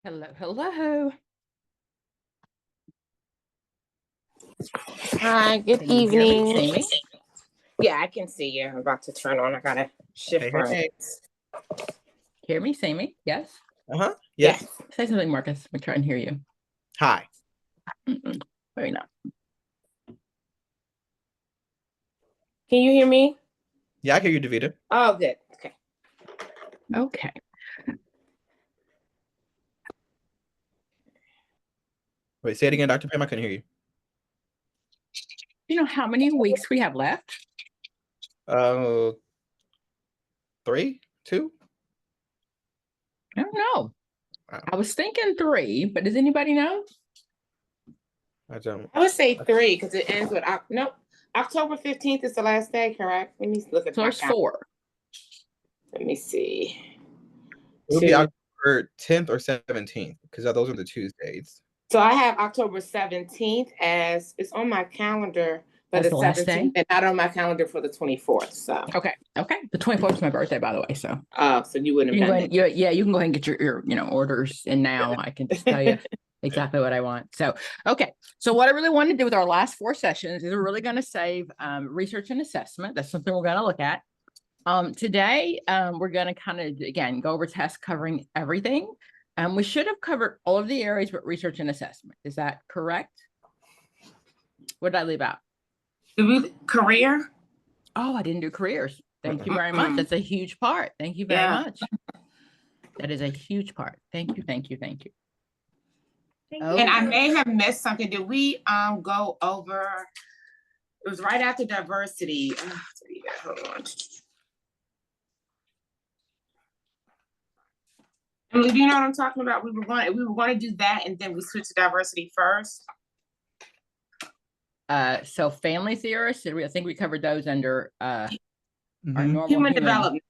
Hello, hello. Hi, good Can you hear me, evening. see me? Yeah, I can see you. I'm about to turn on. I gotta shift my. Hey. Hear me, see me? Yes. Yes. Say something, Marcus. I'm trying to hear you. Hi. Very not. Can you hear me? Yeah, I hear you, Davida. Oh, good. Okay. Okay. Wait, say it again, Dr. Pam. I couldn't hear you. You know how many weeks we have left? 3, 2. I don't know. Wow. I was thinking 3, but does anybody know? I don't. I would say 3 because it ends with nope. October 15th is the last day, correct? Let me look at So my it's calendar. 4. Let me see. It would be October 10th or 17th because those are the Tuesdays. So I have October 17th as it's on my calendar, but That's it's the last 17th day? and not on my calendar for the 24th. So Okay. The 24th is my birthday, by the way. So so you wouldn't you have can go done ahead, you can go ahead and get your orders in now. I can just tell you exactly what I want. So, okay. So what I really want to do with our last 4 sessions is we're really going to save research and assessment. That's something we're going to look at. Today, we're going to kind of, again, go over tests covering everything. We should have covered all of the areas but research and assessment. Is that correct? What did I leave out? Career? Oh, I didn't do careers. Thank you very much. That's a huge part. Thank you very much. That is a huge part. Thank you. Okay. And I may have missed something. Did we go over? It was right after diversity. Hold on. Emily, do you know what I'm talking about? We were going to do that, and then we switched to diversity first. So family theorists. I think we covered those under our normal human development.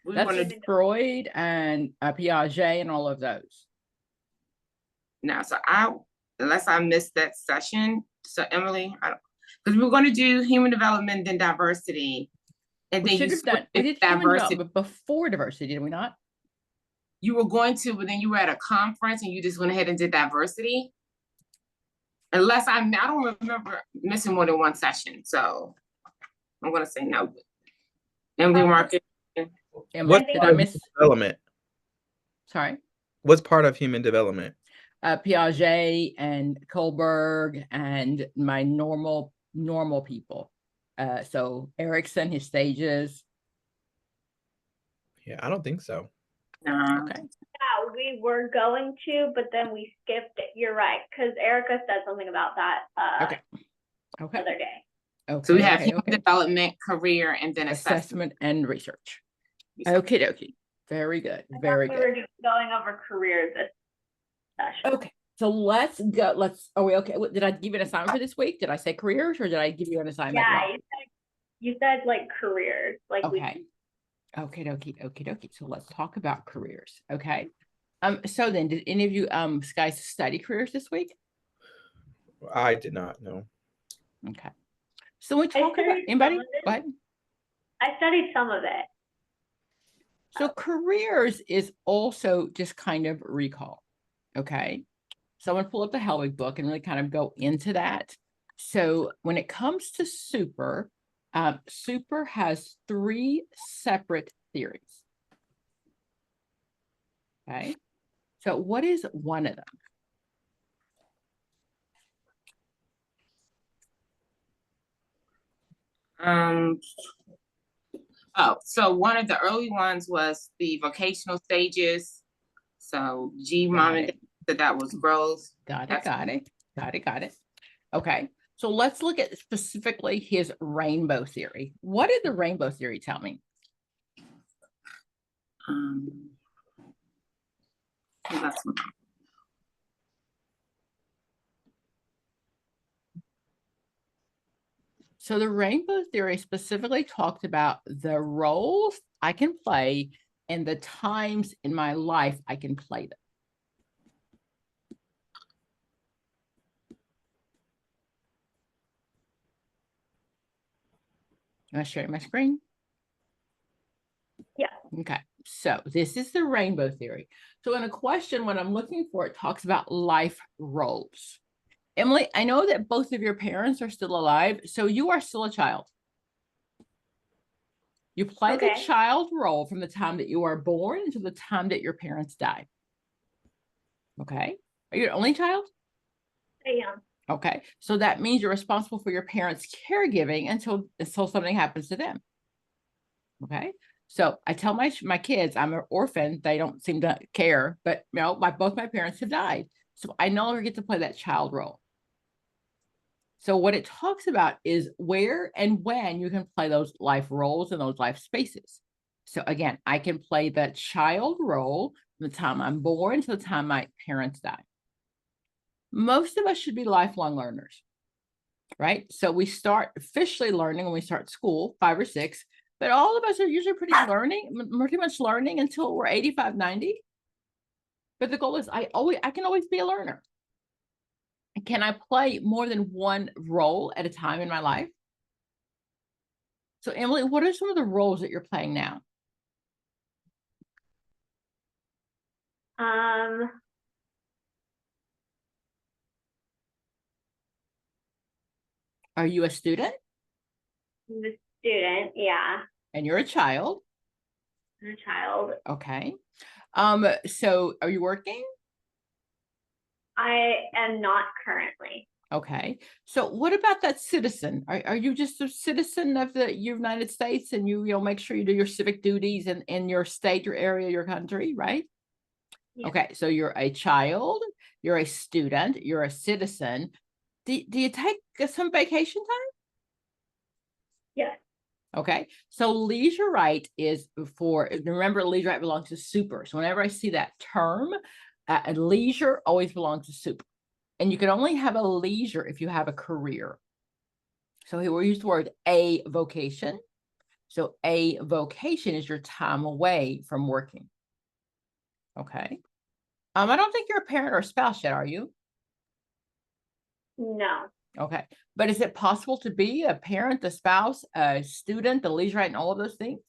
That's Freud and Piaget and all of those. No, so unless I missed that session. So Emily, because we were going to do human development, then diversity, and we then should have done. We did diversity before diversity, did we not? You were going to, but then you were at a conference and you just went ahead and did diversity. Unless I don't remember missing more than one session, so I'm going to say no. Emily, Marcus. What did I miss? Development. Sorry. What's part of human development? Piaget and Kohlberg and my normal people. So Erickson, his stages. Yeah, I don't think so. Okay. Yeah, we were going to, but then we skipped it. You're right, because Erica said something about that okay. Other day. Okay. So we have human development, career, and then assessment and research. Okay, dokie. Very good. Very good. We were going over career this session. Okay. So let's go. Are we okay? Did I give you an assignment for this week? Did I say careers or did I give you an assignment? Yeah, you said like careers. Like okay. Okay, dokie. So let's talk about careers. Okay. So then did any of you guys study careers this week? I did not, no. Okay. So we talk about anybody? Go ahead. I studied some of it. So careers is also just kind of recall. Okay. So I'm going to pull up the Helwig book and really kind of go into that. So when it comes to super, super has 3 separate theories. Okay. So what is one of them? So one of the early ones was the vocational stages. So mom and dad said that was growth. Got it. Okay. So let's look at specifically his rainbow theory. What did the rainbow theory tell me? So the rainbow theory specifically talked about the roles I can play and the times in my life I can play them. Am I sharing my screen? Yeah. Okay. So this is the rainbow theory. So in a question, when I'm looking for, it talks about life roles. Emily, I know that both of your parents are still alive, so you are still a child. You play the Okay. child role from the time that you are born until the time that your parents die. Okay. Are you the only child? I am. Okay. So that means you're responsible for your parents' caregiving until something happens to them. Okay. So I tell my kids I'm an orphan. They don't seem to care, but you know, both my parents have died. So I no longer get to play that child role. So what it talks about is where and when you can play those life roles in those life spaces. So again, I can play the child role from the time I'm born to the time my parents die. Most of us should be lifelong learners, right? So we start officially learning when we start school, 5 or 6, but all of us are usually pretty much learning until we're 85, 90. But the goal is I can always be a learner. Can I play more than one role at a time in my life? So Emily, what are some of the roles that you're playing now? Are you a student? The student, yeah, And you're a child? the child. Okay. So are you working? I am not currently. Okay. So what about that citizen? Are you just a citizen of the United States and you'll make sure you do your civic duties in your state, your area, your country, right? Yeah. Okay. So you're a child, you're a student, you're a citizen. Do you take some vacation time? Yes. Okay. So leisure right is for, remember, leisure right belongs to super. So whenever I see that term, leisure always belongs to super. And you can only have a leisure if you have a career. So here we use the word a vocation. So a vocation is your time away from working. Okay. I don't think you're a parent or a spouse yet, are you? No. Okay. But is it possible to be a parent, a spouse, a student, the leisure right, and all of those things?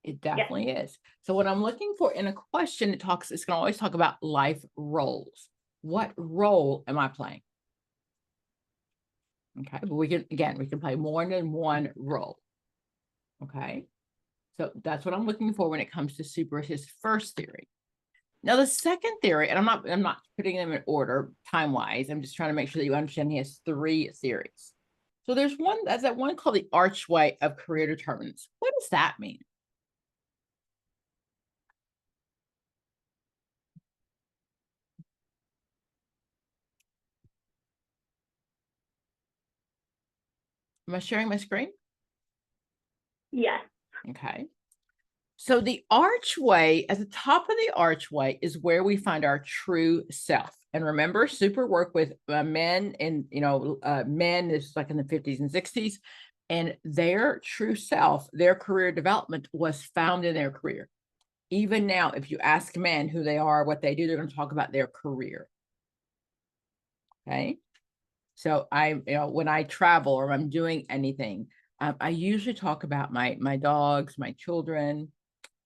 It definitely is. So what I'm looking for in a question, it's going to always talk about life roles. What role am I playing? Okay, but we can play more than one role. Okay, so that's what I'm looking for when it comes to super, his first theory. Now the second theory, and I'm not putting them in order time-wise. I'm just trying to make sure that you understand he has 3 theories. So there's that one called the archway of career determinants. What does that mean? Am I sharing my screen? Yes. Okay. So the archway, at the top of the archway is where we find our true self. And remember, super work with men and, men is like in the 50s and 60s, and their true self, their career development was found in their career. Even now, if you ask men who they are, what they do, they're going to talk about their career. Okay. So when I travel or I'm doing anything, I usually talk about my dogs, my children.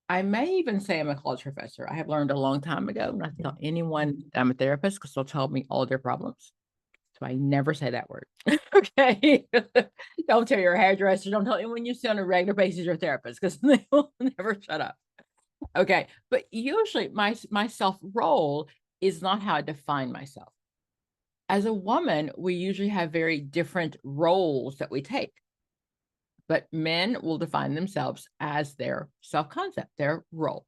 I may even say I'm a college professor. I have learned a long time ago not to tell anyone I'm a therapist because they'll tell me all their problems. So I never say that word. Okay. Don't tell your hairdresser. Don't tell anyone you see on a regular basis you're a therapist because they will never shut up. Okay. But usually my self role is not how I define myself. As a woman, we usually have very different roles that we take. But men will define themselves as their self-concept, their role.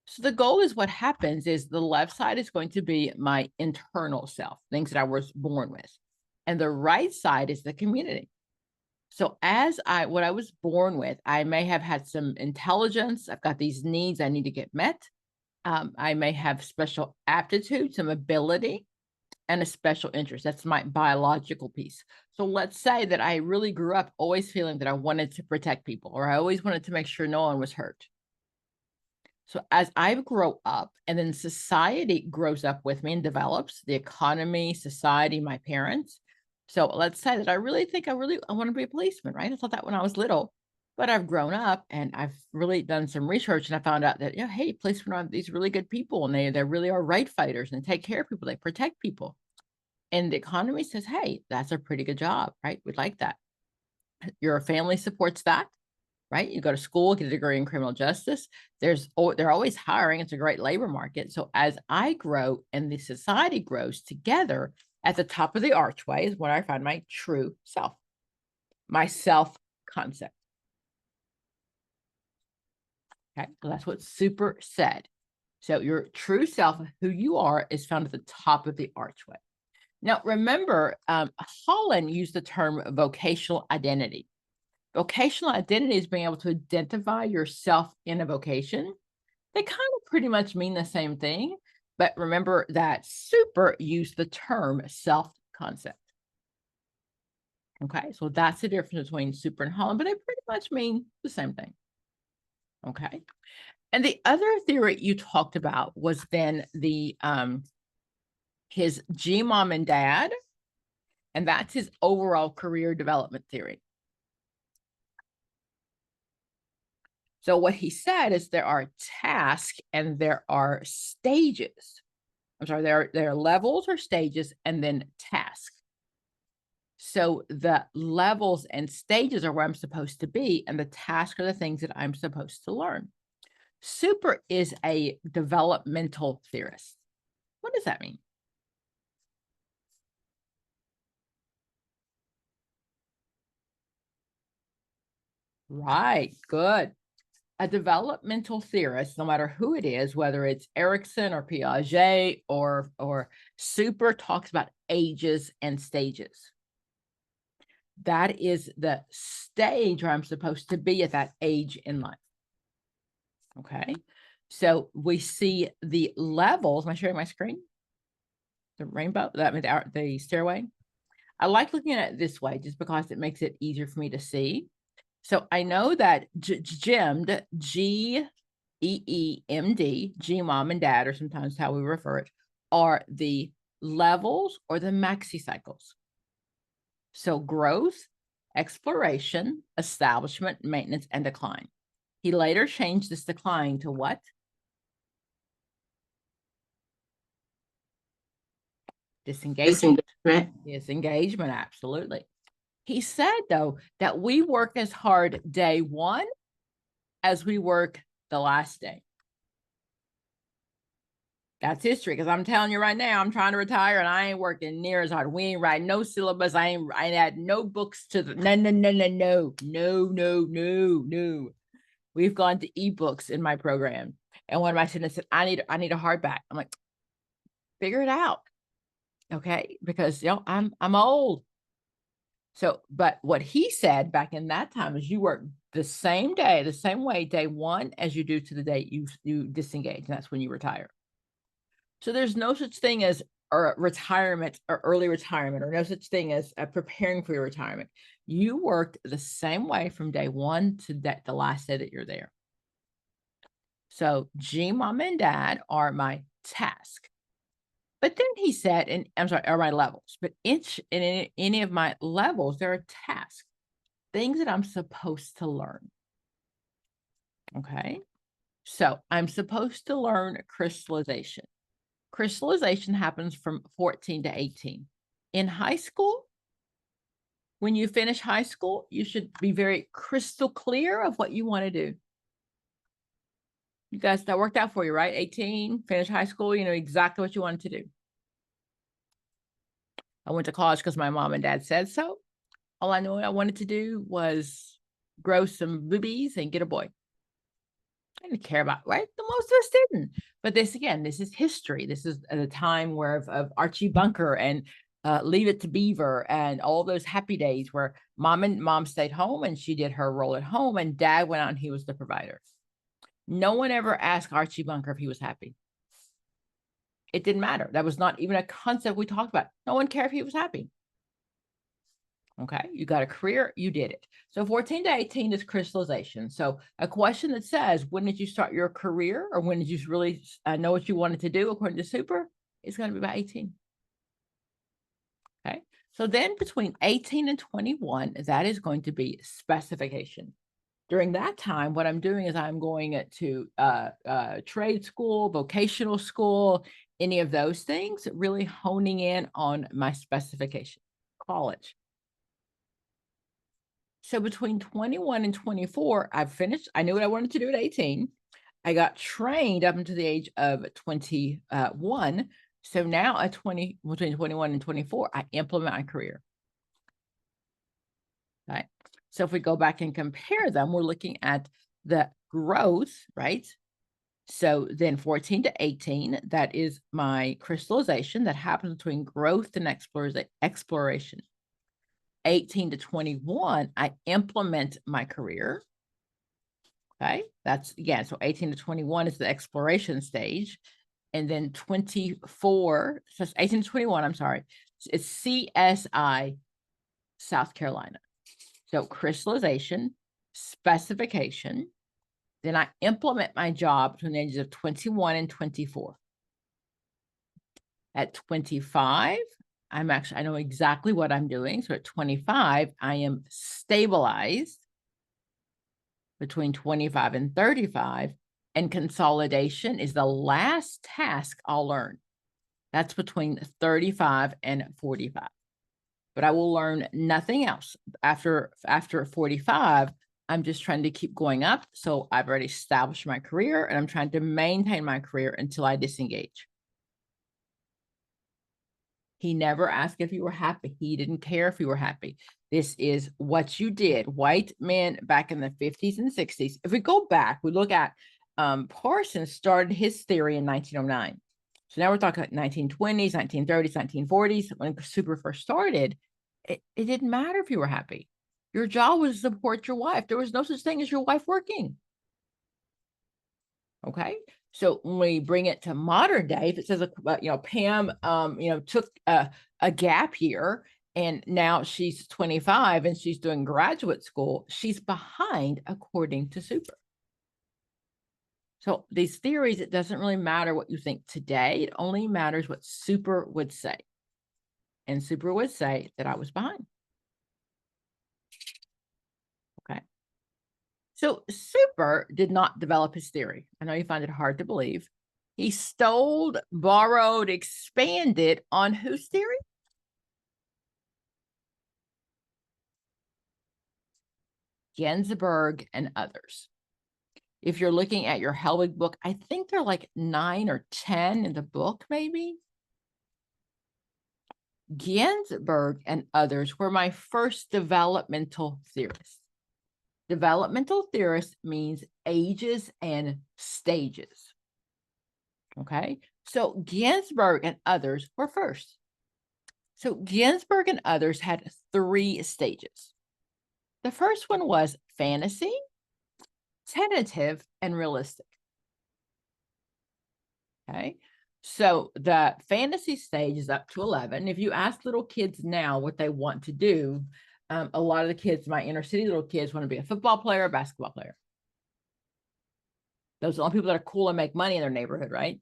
So the goal is what happens is the left side is going to be my internal self, things that I was born with. And the right side is the community. So what I was born with, I may have had some intelligence. I've got these needs I need to get met. I may have special aptitude, some ability, and a special interest. That's my biological piece. So let's say that I really grew up always feeling that I wanted to protect people, or I always wanted to make sure no one was hurt. So as I grow up and then society grows up with me and develops, the economy, society, my parents. So let's say that I want to be a policeman, right? I thought that when I was little. But I've grown up and I've really done some research, and I found out that, yeah, hey, policemen are these really good people, and they really are right fighters, and they take care of people, they protect people. And the economy says, hey, that's a pretty good job, right? We'd like that. Your family supports that, right? You go to school, get a degree in criminal justice. They're always hiring. It's a great labor market. So as I grow and the society grows together, at the top of the archway is where I find my true self, my self concept. Okay, so that's what Super said. So your true self, who you are, is found at the top of the archway. Now, remember, Holland used the term vocational identity. Vocational identity is being able to identify yourself in a vocation. They kind of pretty much mean the same thing, but remember that Super used the term self-concept. Okay, so that's the difference between Super and Holland, but they pretty much mean the same thing. Okay, and the other theory you talked about was then the his G mom and dad, and that's his overall career development theory. So what he said is there are tasks and there are stages. I'm sorry, there are levels or stages and then tasks. So the levels and stages are where I'm supposed to be, and the tasks are the things that I'm supposed to learn. Super is a developmental theorist. What does that mean? Right, good. A developmental theorist, no matter who it is, whether it's Erikson or Piaget or Super, talks about ages and stages. That is the stage where I'm supposed to be at that age in life. Okay, so we see the levels. Am I sharing my screen? The rainbow, that means the stairway. I like looking at it this way just because it makes it easier for me to see. So I know that GEMD, G-E-E-M-D, G mom and dad, or sometimes how we refer it, are the levels or the maxi cycles. So growth, exploration, establishment, maintenance, and decline. He later changed this decline to what? Disengagement. Disengagement, absolutely. He said, though, that we work as hard day one as we work the last day. That's history, because I'm telling you right now, I'm trying to retire and I ain't working near as hard. We ain't writing no syllabus. I ain't add no books to the no. We've gone to ebooks in my program. And one of my students said, I need a hardback. I'm like, figure it out. Okay, because I'm old. So, but what he said back in that time is you work the same day, the same way, day one, as you do to the day you disengage. And that's when you retire. So there's no such thing as retirement or early retirement, or no such thing as preparing for your retirement. You worked the same way from day one to the last day that you're there. So G mom and dad are my task. But then he said, and I'm sorry, are my levels, but in any of my levels, there are tasks, things that I'm supposed to learn. Okay. So I'm supposed to learn crystallization. Crystallization happens from 14 to 18. In high school, when you finish high school, you should be very crystal clear of what you want to do. You guys, that worked out for you, right? 18, finish high school, you know exactly what you wanted to do. I went to college because my mom and dad said so. All I knew I wanted to do was grow some boobies and get a boy. I didn't care about, right? The most of us didn't. But this, again, this is history. This is at a time where of Archie Bunker and Leave It to Beaver and all those happy days where mom stayed home and she did her role at home, and dad went out and he was the provider. No one ever asked Archie Bunker if he was happy. It didn't matter. That was not even a concept we talked about. No one cared if he was happy. Okay, you got a career, you did it. So 14 to 18 is crystallization. So a question that says, when did you start your career, or when did you really know what you wanted to do according to Super, is going to be about 18. Okay, so then between 18 and 21, that is going to be specification. during that time, what I'm doing is I'm going to trade school, vocational school, any of those things, really honing in on my specification, college. So between 21 and 24, I finished. I knew what I wanted to do at 18. I got trained up until the age of 21. So now at between 21 and 24, I implement my career. Right. So if we go back and compare them, we're looking at the growth, right? So then 14 to 18, that is my crystallization that happens between growth and exploration. 18 to 21, I implement my career. Okay, that's again, so 18 to 21 is the exploration stage. And then 24, so 18 to 21, I'm sorry, it's CSI, South Carolina. So crystallization, specification, then I implement my job between the ages of 21 and 24. At 25, I know exactly what I'm doing. So at 25, I am stabilized. Between 25 and 35, and consolidation is the last task I'll learn. That's between 35 and 45. But I will learn nothing else. After 45, I'm just trying to keep going up. So I've already established my career and I'm trying to maintain my career until I disengage. He never asked if you were happy. He didn't care if you were happy. This is what you did. White men back in the 50s and 60s. If we go back, we look at Parsons started his theory in 1909. So now we're talking like 1920s, 1930s, 1940s. When super first started, it didn't matter if you were happy. Your job was to support your wife. There was no such thing as your wife working. Okay. So when we bring it to modern day, if it says, Pam, took a gap year and now she's 25 and she's doing graduate school, she's behind according to super. So these theories, it doesn't really matter what you think today. It only matters what super would say. And super would say that I was behind. Okay. So super did not develop his theory. I know you find it hard to believe. He stole, borrowed, expanded on whose theory? Ginsburg and others. If you're looking at your Helwig book, I think they're like 9 or 10 in the book, maybe. Ginsburg and others were my first developmental theorists. Developmental theorist means ages and stages. Okay, so Ginsburg and others were first. So Ginsburg and others had 3 stages. The first one was fantasy, tentative, and realistic. Okay, so the fantasy stage is up to 11. If you ask little kids now what they want to do, a lot of the kids, my inner city little kids, want to be a football player, a basketball player. Those are the only people that are cool and make money in their neighborhood, right?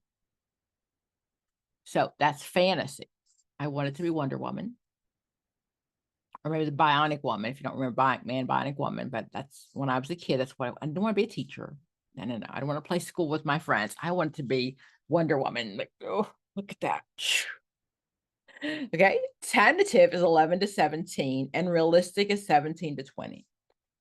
So that's fantasy. I wanted to be Wonder Woman. Or maybe the Bionic Woman, if you don't remember Bionic Woman, but that's when I was a kid. That's why I didn't want to be a teacher. No. I don't want to play school with my friends. I wanted to be Wonder Woman. Like, oh, look at that. Okay. Tentative is 11 to 17 and realistic is 17 to 20.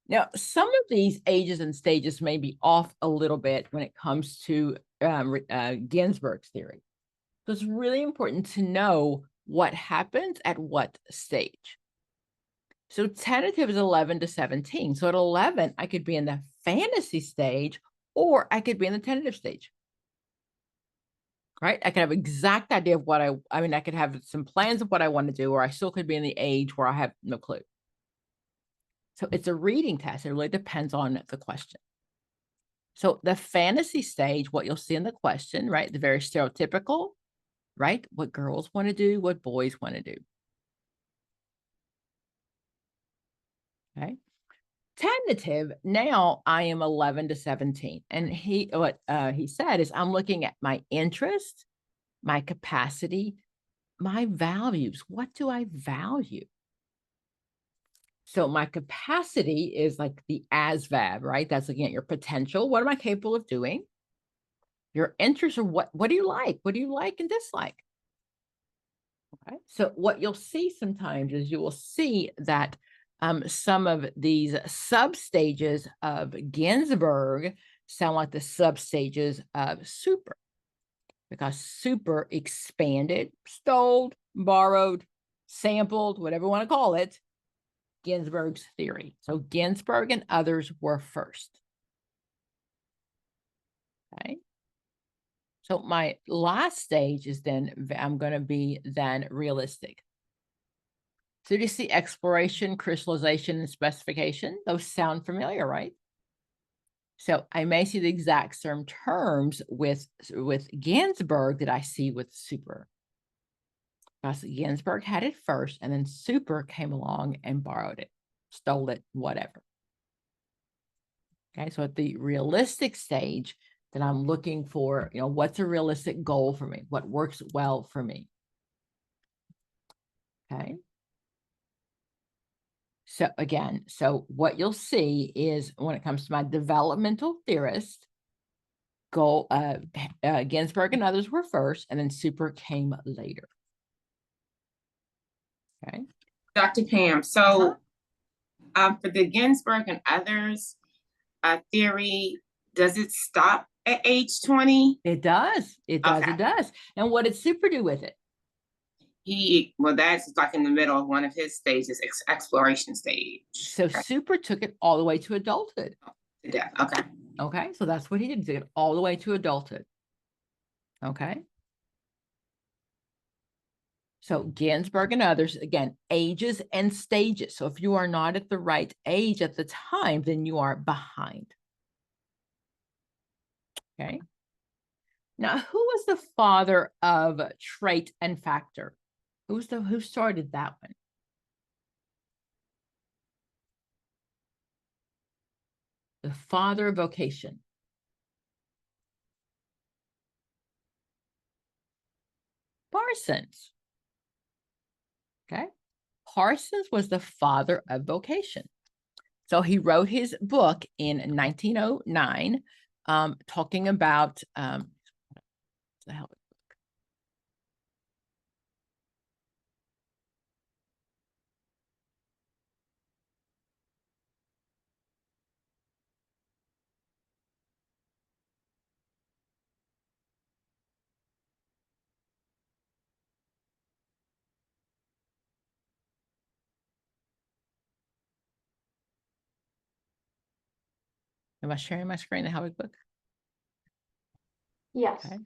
Now, some of these ages and stages may be off a little bit when it comes to Ginsburg's theory. So it's really important to know what happens at what stage. So tentative is 11 to 17. So at 11, I could be in the fantasy stage or I could be in the tentative stage. Right? I could have exact idea of what I could have some plans of what I want to do, or I still could be in the age where I have no clue. So it's a reading test. It really depends on the question. So the fantasy stage, what you'll see in the question, right? The very stereotypical, right? What girls want to do, what boys want to do. Okay. Tentative, now I am 11 to 17. And what he said is I'm looking at my interest, my capacity, my values. What do I value? So my capacity is like the ASVAB, right? That's looking at your potential. What am I capable of doing? Your interests are what do you like? What do you like and dislike? Okay. So what you'll see sometimes is you will see that some of these sub-stages of Ginsburg sound like the sub-stages of super, because super expanded, stole, borrowed, sampled, whatever you want to call it, Ginsburg's theory. So Ginsburg and others were first. Okay. So my last stage is then I'm going to be then realistic. So do you see exploration, crystallization, and specification? Those sound familiar, right? So I may see the exact same terms with Ginsburg that I see with super. Because Ginsburg had it first, and then super came along and borrowed it, stole it, whatever. Okay, so at the realistic stage, then I'm looking for, what's a realistic goal for me? What works well for me? Okay. So again, so what you'll see is when it comes to my developmental theorist, Ginsburg and others were first, and then super came later. Okay. Dr. Pam, so for the Ginsburg and others theory, does it stop at age 20? It does. It does. Okay. It does. And what did super do with it? Well, that's like in the middle of one of his stages, exploration stage. So super took it all the way to adulthood. Yeah. Okay. Okay. So that's what he did. He took it all the way to adulthood. Okay. So Ginsburg and others, again, ages and stages. So if you are not at the right age at the time, then you are behind. Okay. Now, who was the father of trait and factor? Who started that one? The father of vocation. Parsons. Okay. Parsons was the father of vocation. So he wrote his book in 1909, talking about the hell. Am I sharing my screen, the Howard book? Yes. Okay.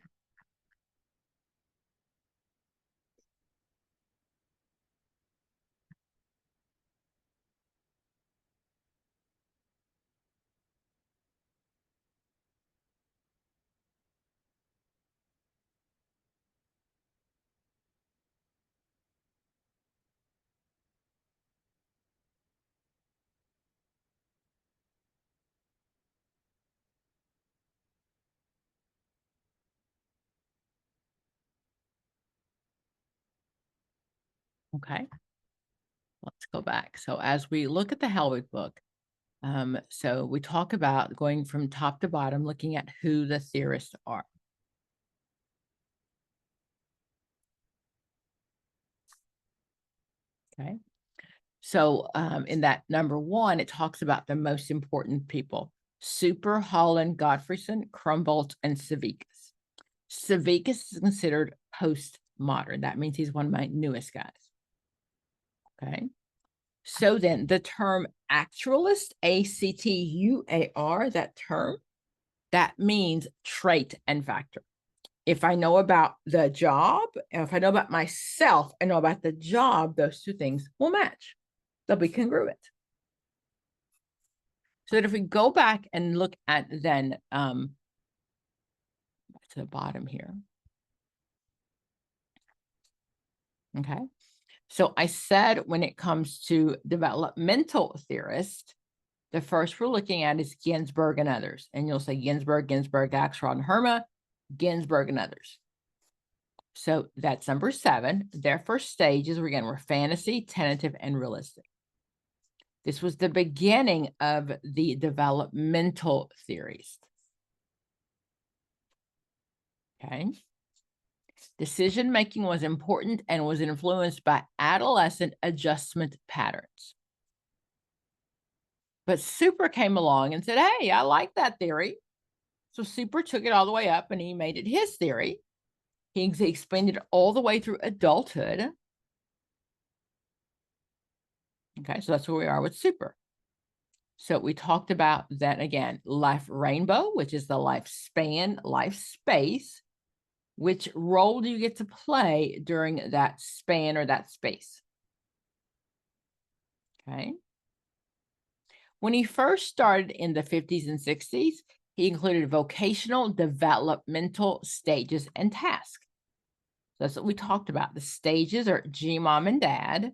Okay. Let's go back. So as we look at the Hellwig book, so we talk about going from top to bottom, looking at who the theorists are. Okay. So in that number one, it talks about the most important people: Super, Holland, Gottfriedson, Krumboldt, and Savickas. Savickas is considered postmodern. That means he's one of my newest guys. Okay. So then the term actualist, A-C-T-U-A-R, that term, that means trait and factor. If I know about the job, and if I know about myself, I know about the job, those two things will match. They'll be congruent. So that if we go back and look at then to the bottom here. Okay. So I said when it comes to developmental theorists, the first we're looking at is Ginsburg and others. And you'll say Ginsburg, Axelrod, and Herma, Ginsburg and others. So that's number 7. Their first stages, again, were fantasy, tentative, and realistic. This was the beginning of the developmental theories. Okay. Decision-making was important and was influenced by adolescent adjustment patterns. But Super came along and said, hey, I like that theory. So Super took it all the way up and he made it his theory. He explained it all the way through adulthood. Okay, so that's where we are with Super. So we talked about that again, life rainbow, which is the lifespan, life space. Which role do you get to play during that span or that space? Okay. When he first started in the 50s and 60s, he included vocational developmental stages and tasks. So that's what we talked about. The stages are G, mom, and dad.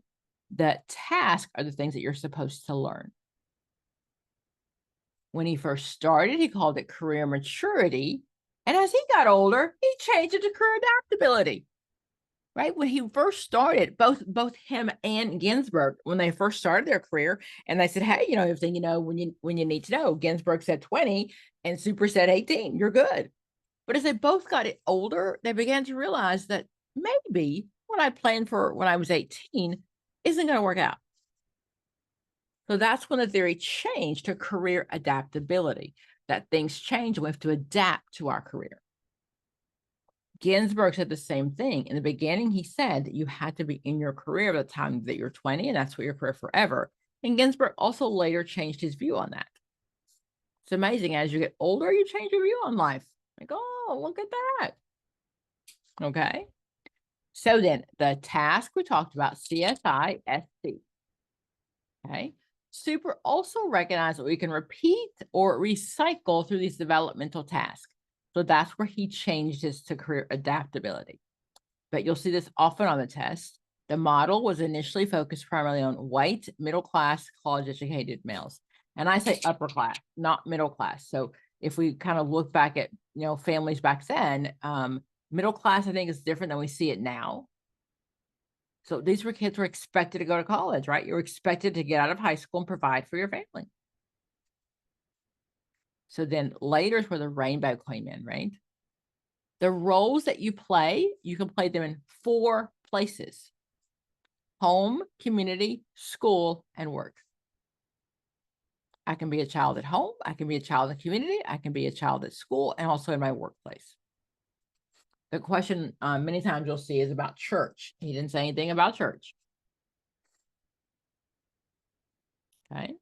The tasks are the things that you're supposed to learn. When he first started, he called it career maturity. And as he got older, he changed it to career adaptability. Right? When he first started, both him and Ginsburg, when they first started their career, and they said, hey, you know, everything you know when you need to know. Ginsburg said 20 and Super said 18. You're good. But as they both got older, they began to realize that maybe what I planned for when I was 18 isn't going to work out. So that's when the theory changed to career adaptability, that things change and we have to adapt to our career. Ginsburg said the same thing. In the beginning, he said that you had to be in your career by the time that you're 20, and that's what your career forever. And Ginsburg also later changed his view on that. It's amazing. As you get older, you change your view on life. Like, oh, look at that. Okay. So then the task we talked about, CSI-SC. Okay. Super also recognized that we can repeat or recycle through these developmental tasks. So that's where he changed this to career adaptability. But you'll see this often on the test. The model was initially focused primarily on white, middle-class, college-educated males. And I say upper class, not middle class. So if we kind of look back at, you know, families back then, middle class, I think, is different than we see it now. So these were kids who were expected to go to college, right? You were expected to get out of high school and provide for your family. So then later is where the rainbow came in, right? The roles that you play, you can play them in 4 places: home, community, school, and work. I can be a child at home. I can be a child in the community. I can be a child at school and also in my workplace. The question many times you'll see is about church. He didn't say anything about church. Okay.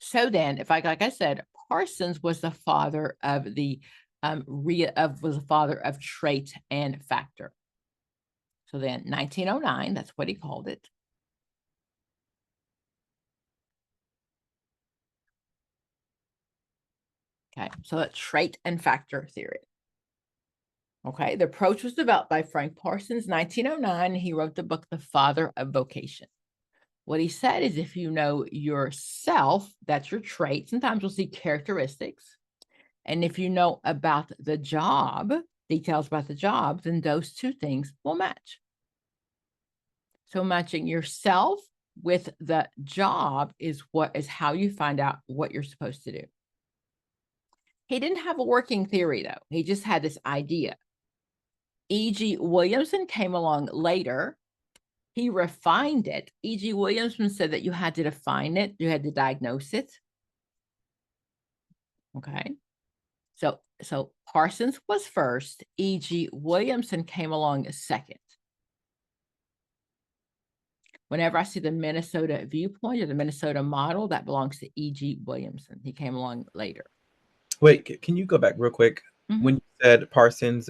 So then, like I said, Parsons was the father of the trait and factor. So then 1909, that's what he called it. Okay, so that's trait and factor theory. Okay, the approach was developed by Frank Parsons, 1909. He wrote the book, The Father of Vocation. What he said is if you know yourself, that's your trait. Sometimes you'll see characteristics. And if you know about the job, details about the job, then those 2 things will match. So matching yourself with the job is how you find out what you're supposed to do. He didn't have a working theory, though. He just had this idea. E.G. Williamson came along later. He refined it. E.G. Williamson said that you had to define it. You had to diagnose it. Okay. So Parsons was first. E.G. Williamson came along second. Whenever I see the Minnesota viewpoint or the Minnesota model, that belongs to E.G. Williamson. He came along later. Wait, can you go back real quick? Mm-hmm. When you said Parsons,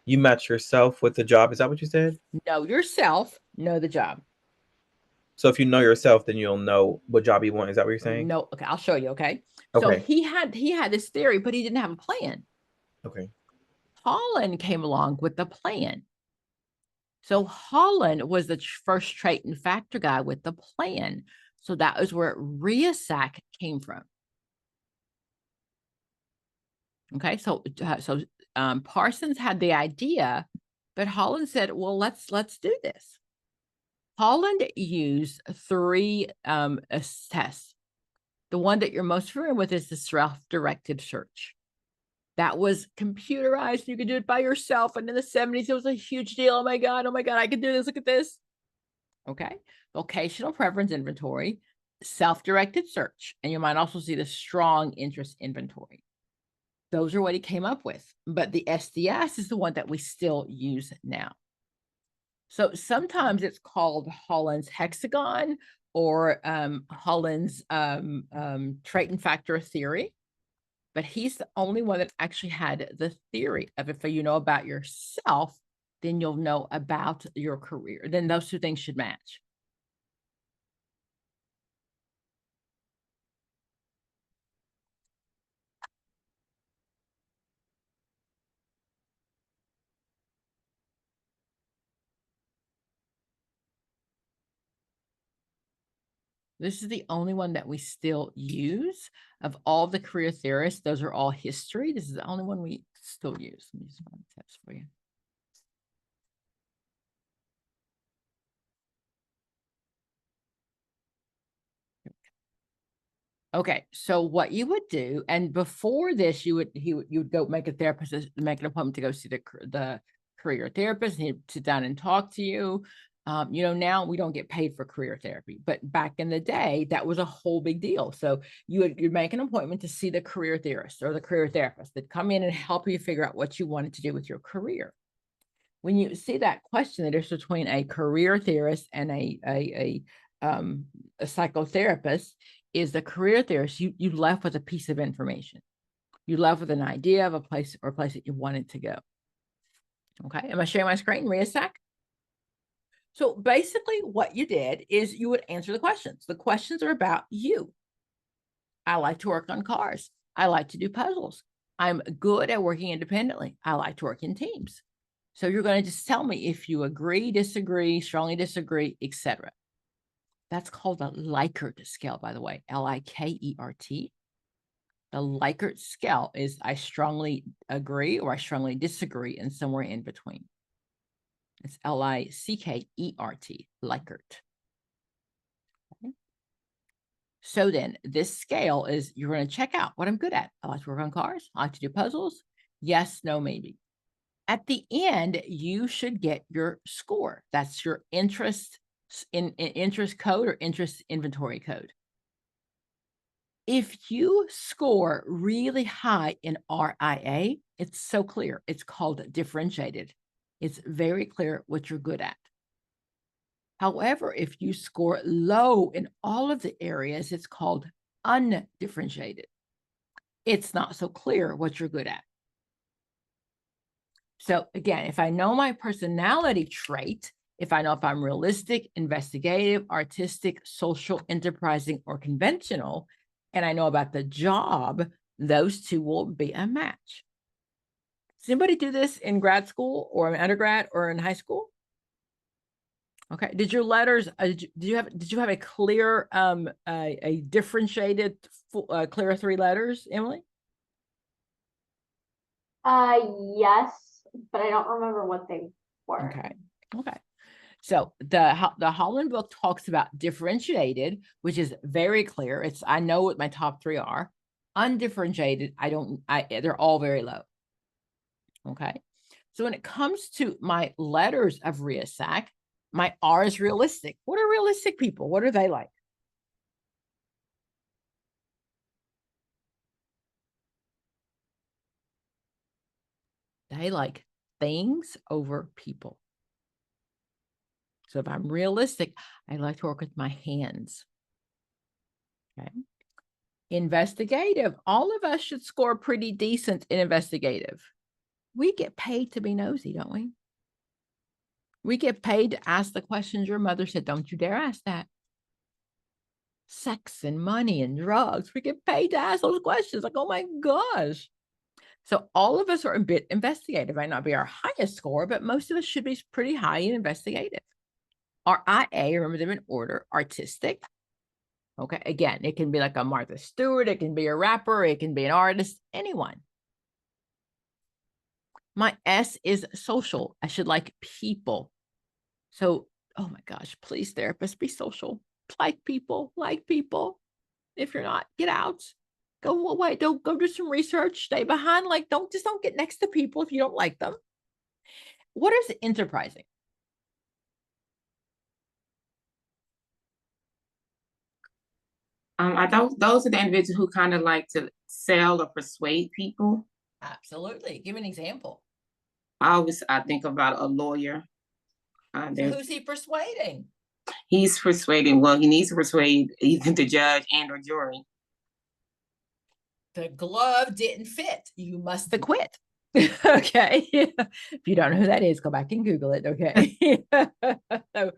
you match yourself with the job. Is that what you said? Know yourself, know the job. So if you know yourself, then you'll know what job you want. Is that what you're saying? No, okay, I'll show you. Okay. Okay. So he had this theory, but he didn't have a plan. Okay. Holland came along with the plan. So Holland was the first trait and factor guy with the plan. So that was where Riesack came from. Okay, so Parsons had the idea, but Holland said, "Well, let's do this." Holland used 3 tests. The one that you're most familiar with is the self-directed search. That was computerized. You could do it by yourself. And in the 70s, it was a huge deal. Oh my God, I can do this. Look at this. Okay. Vocational preference inventory, self-directed search. And you might also see the strong interest inventory. Those are what he came up with. But the SDS is the one that we still use now. So sometimes it's called Holland's hexagon or Holland's trait and factor theory. But he's the only one that actually had the theory of if you know about yourself, then you'll know about your career. Then those 2 things should match. This is the only one that we still use of all the career theorists. Those are all history. This is the only one we still use. Let me just run tests for you. Okay, so what you would do, and before this, you would go make an appointment to go see the career therapist, and he'd sit down and talk to you. You know, now we don't get paid for career therapy, but back in the day, that was a whole big deal. So you'd make an appointment to see the career theorist or the career therapist that come in and help you figure out what you wanted to do with your career. When you see that question, the difference between a career theorist and a psychotherapist is the career theorist, you left with a piece of information. You left with an idea of a place that you wanted to go. Okay, am I sharing my screen? Read a sec. So basically what you did is you would answer the questions. The questions are about you. I like to work on cars. I like to do puzzles. I'm good at working independently. I like to work in teams. So you're going to just tell me if you agree, disagree, strongly disagree, etc. That's called the Likert scale, by the way, Likert. The Likert scale is I strongly agree or I strongly disagree and somewhere in between. It's Lickert, Likert. Okay. So then this scale is you're going to check out what I'm good at. I like to work on cars. I like to do puzzles. Yes, no, maybe. At the end, you should get your score. That's your interest in interest code or interest inventory code. If you score really high in RIA, it's so clear. It's called differentiated. It's very clear what you're good at. However, if you score low in all of the areas, it's called undifferentiated. It's not so clear what you're good at. So again, if I know my personality trait, if I know if I'm realistic, investigative, artistic, social, enterprising, or conventional, and I know about the job, those 2 will be a match. Does anybody do this in grad school or in undergrad or in high school? Okay. Did your letters, did you have a clear, a differentiated, clear 3 letters, Emily? Yes, but I don't remember what they were. Okay. Okay. So the Holland book talks about differentiated, which is very clear. I know what my top 3 are. Undifferentiated, they're all very low. Okay. So when it comes to my letters of RIASAC, my R is realistic. What are realistic people? What are they like? They like things over people. So if I'm realistic, I like to work with my hands. Okay. Investigative. All of us should score pretty decent in investigative. We get paid to be nosy, don't we? We get paid to ask the questions your mother said, don't you dare ask that. Sex and money and drugs. We get paid to ask those questions. Like, oh my gosh. So all of us are a bit investigative. Might not be our highest score, but most of us should be pretty high in investigative. Our IA, remember them in order, artistic. Okay, again, it can be like a Martha Stewart, it can be a rapper, it can be an artist, anyone. My S is social. I should like people. So oh my gosh, please, therapists, be social. Like people, like people. If you're not, get out. Go away. Don't go do some research. Stay behind. Like, don't get next to people if you don't like them. What is enterprising? I thought those are the individuals who kind of like to sell or persuade people. Absolutely. Give an example. I think about a lawyer. So who's he persuading? He's persuading. Well, he needs to persuade either the judge and or jury. The glove didn't fit. You must have quit. Okay. If you don't know who that is, go back and Google it. Okay. So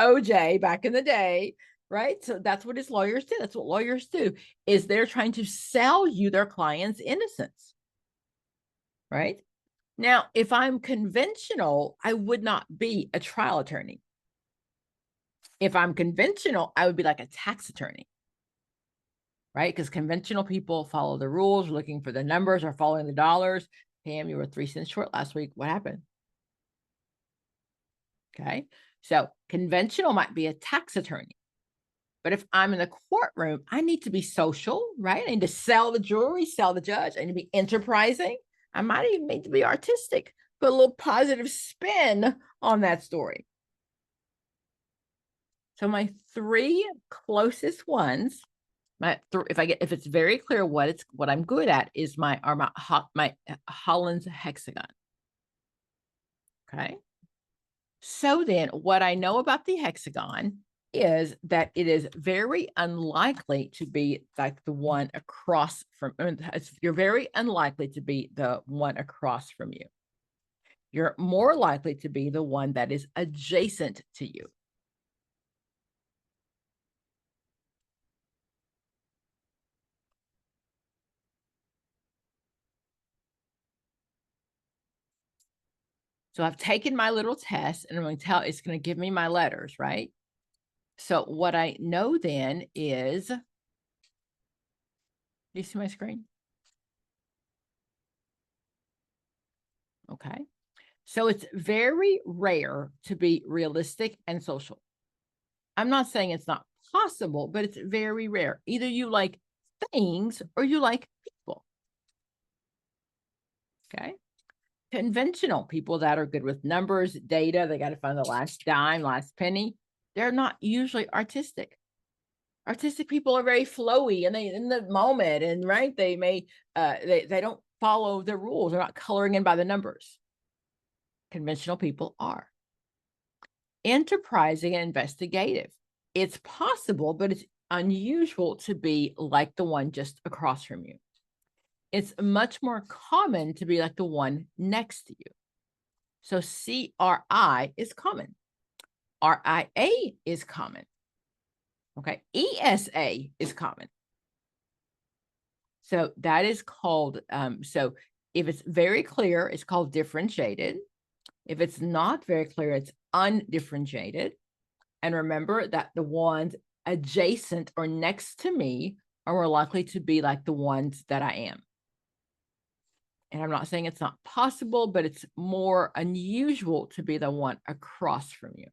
OJ back in the day, right? So that's what his lawyers do. That's what lawyers do, is they're trying to sell you their client's innocence. Right? Now, if I'm conventional, I would not be a trial attorney. If I'm conventional, I would be like a tax attorney. Right? Because conventional people follow the rules, looking for the numbers or following the dollars. Pam, you were 3 cents short last week. What happened? Okay. So conventional might be a tax attorney. But if I'm in the courtroom, I need to be social, right? I need to sell the jury, sell the judge. I need to be enterprising. I might even need to be artistic, put a little positive spin on that story. So my 3 closest ones, if it's very clear what I'm good at, is my Holland's hexagon. Okay. So then what I know about the hexagon is that it is very unlikely to be like the one across from, you're very unlikely to be the one across from you. You're more likely to be the one that is adjacent to you. So I've taken my little test and I'm going to tell, it's going to give me my letters, right? So what I know then is, do you see my screen? Okay. So it's very rare to be realistic and social. I'm not saying it's not possible, but it's very rare. Either you like things or you like people. Okay. Conventional people that are good with numbers, data, they got to find the last dime, last penny. They're not usually artistic. Artistic people are very flowy and they in the moment, and right, they may they don't follow the rules. They're not coloring in by the numbers. Conventional people are. Enterprising and investigative. It's possible, but it's unusual to be like the one just across from you. It's much more common to be like the one next to you. So CRI is common. RIA is common. Okay. ESA is common. So that is called, so if it's very clear, it's called differentiated. If it's not very clear, it's undifferentiated. And remember that the ones adjacent or next to me are more likely to be like the ones that I am. And I'm not saying it's not possible, but it's more unusual to be the one across from you.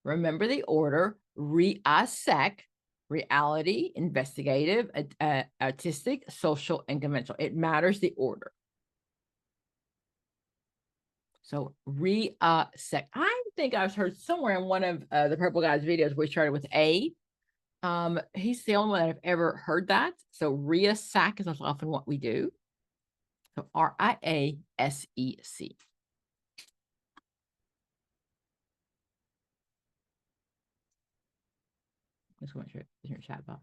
Remember the order: REASEC, reality, investigative, artistic, social, and conventional. It matters the order. So REASEC. I think I've heard somewhere in one of the Purple Guys videos we started with A. He's the only one that I've ever heard that. So REASEC is often what we do. So RIASEC. Just want to your chat box.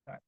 Sorry.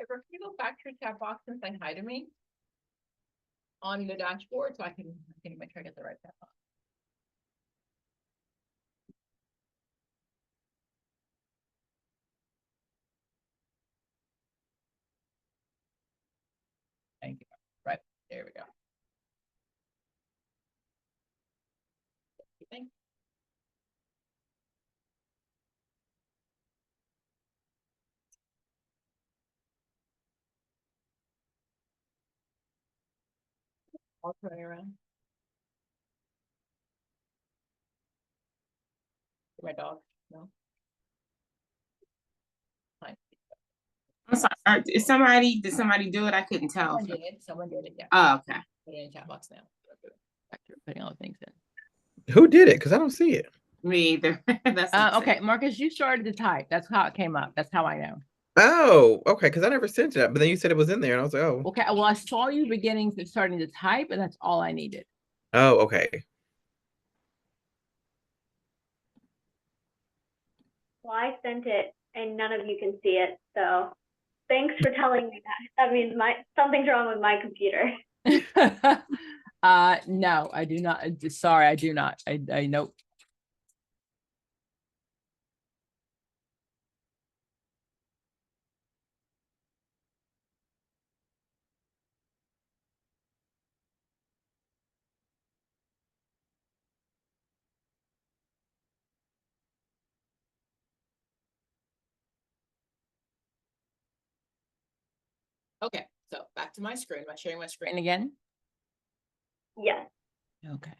Can you go back to your chat box and say hi to me on the dashboard so I can make sure I get the right chat box? Thank you. Right, there we go. Thank you. I'll turn it around. My dog, no. Fine. I'm sorry. Did somebody do it? I couldn't tell. Someone did it, yeah. Oh, okay. Put it in the chat box now. Back to putting all the things in. Who did it? Because I don't see it. Me either. That's Okay, Marcus, you started to type. That's how it came up. That's how I know. Oh, okay. Because I never sent it, but then you said it was in there, and I was like, oh, Okay, well, I saw you starting to type, and that's all I needed. oh, okay. Well, I sent it and none of you can see it, so thanks for telling me that. That means something's wrong with my computer. No, I do not. Sorry, I do not. I know. Okay, so back to my screen. Am I sharing my screen again? Yes. Okay.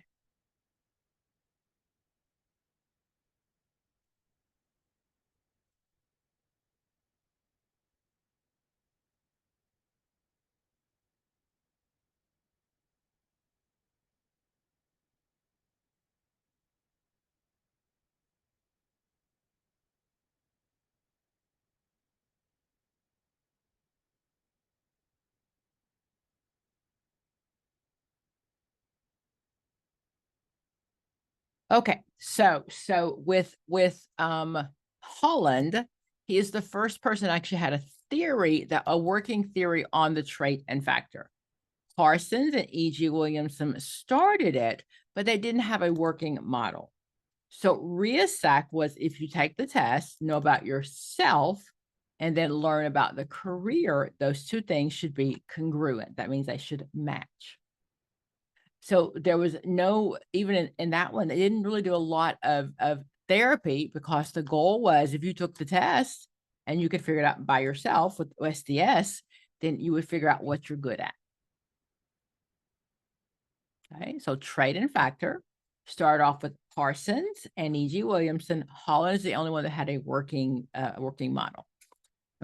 Okay, so with Holland, he is the first person that actually had a working theory on the trait and factor. Parsons and E.G. Williamson started it, but they didn't have a working model. So RIASAC was, if you take the test, know about yourself, and then learn about the career, those two things should be congruent. That means they should match. So there was no, even in that one, they didn't really do a lot of therapy, because the goal was, if you took the test and you could figure it out by yourself with SDS, then you would figure out what you're good at. Okay, so trait and factor start off with Parsons and E.G. Williamson. Holland is the only one that had a working model.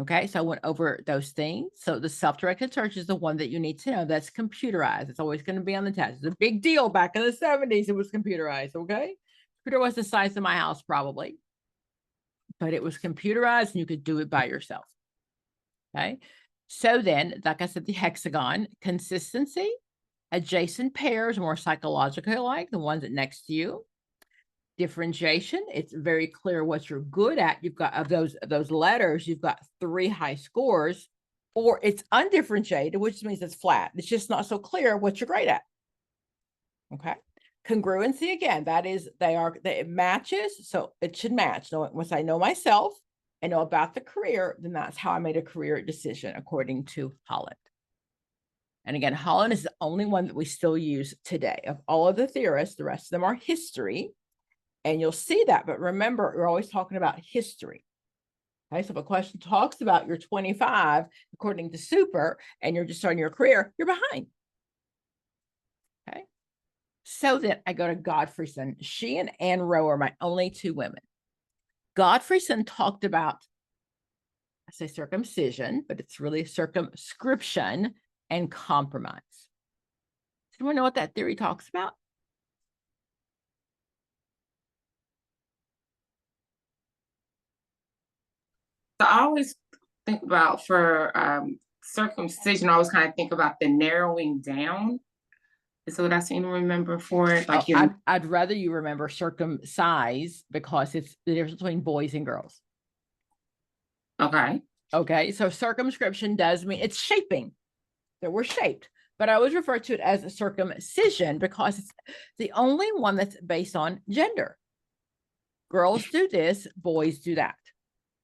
Okay, so I went over those things. So the self-directed search is the one that you need to know. That's computerized. It's always going to be on the test. It's a big deal. Back in the 70s, it was computerized. Okay, computer was the size of my house probably, but it was computerized and you could do it by yourself. Okay, so then, like I said, the hexagon consistency, adjacent pairs, more psychologically alike, the ones that next to you. Differentiation, it's very clear what you're good at. You've got, of those letters, you've got 3 high scores, or it's undifferentiated, which means it's flat. It's just not so clear what you're great at. Okay. Congruency, again, that is, it matches, so it should match. So once I know myself, I know about the career, then that's how I made a career decision according to Holland. And again, Holland is the only one that we still use today. Of all of the theorists, the rest of them are history. And you'll see that. But remember, we're always talking about history. Okay, so if a question talks about you're 25, according to Super, and you're just starting your career, you're behind. Okay. So then I go to Godfreyson. She and Anne Rowe are my only two women. Godfreyson talked about, I say circumcision, but it's really circumscription and compromise. Does anyone know what that theory talks about? So I always think about for circumcision, I always kind of think about the narrowing down. Is what I seem to remember for it. Like I'd rather you remember circumcise because it's the difference between boys and girls. Okay. Okay, so circumscription does mean it's shaping. So we're shaped, but I always refer to it as a circumcision because it's the only one that's based on gender. Girls do this, boys do that.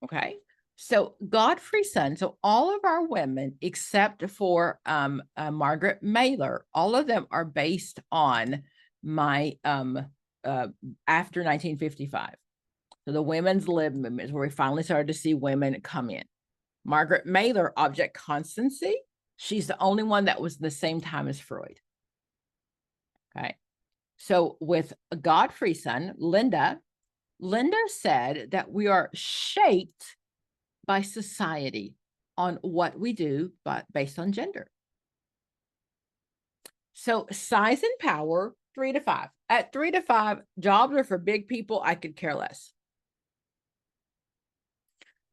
Okay. So Godfreyson, so all of our women, except for Margaret Mailer, all of them are based on my after 1955. So the women's lib movement is where we finally started to see women come in. Margaret Mailer, object constancy, she's the only one that was the same time as Freud. Okay. So with Godfreyson, Linda said that we are shaped by society on what we do, but based on gender. So size and power, 3 to 5. At 3 to 5, jobs are for big people. I could care less.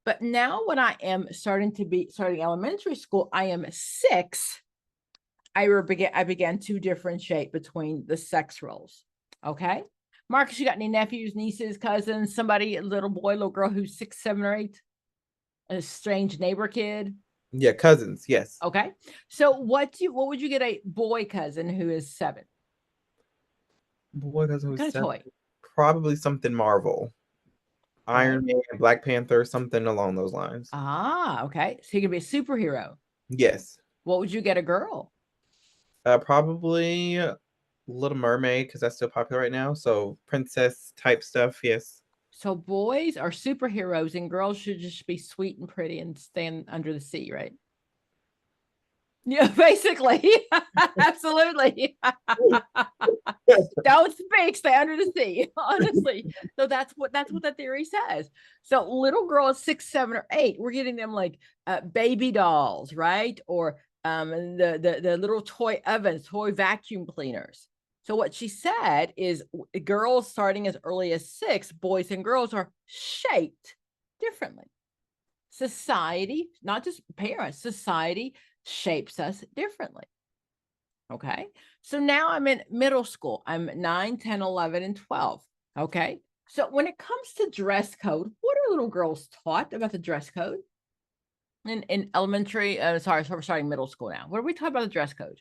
But now when I am starting elementary school, I am 6. I began to differentiate between the sex roles. Okay. Marcus, you got any nephews, nieces, cousins, somebody, a little boy, little girl who's 6, 7, or 8? A strange neighbor kid? Yeah, cousins, yes. Okay. So what would you get a boy cousin who is 7? Boy cousin who's What kind of 7. toy? Probably something Marvel. Iron Man, Black Panther, something along those lines. Ah, okay. So you can be a superhero. Yes. What would you get a girl? Probably Little Mermaid, because that's still popular right now. So princess type stuff, yes. So boys are superheroes and girls should just be sweet and pretty and stand under the sea, right? Yeah, basically. Absolutely. Don't speak, stay under the sea. Honestly. So that's what the theory says. So little girls 6, 7, or 8, we're getting them like baby dolls, right? Or the little toy ovens, toy vacuum cleaners. So what she said is girls starting as early as 6, boys and girls are shaped differently. Society, not just parents, society shapes us differently. Okay. So now I'm in middle school. I'm 9, 10, 11, and 12. Okay. So when it comes to dress code, what are little girls taught about the dress code? In elementary, sorry, so we're starting middle school now. What are we talking about the dress code?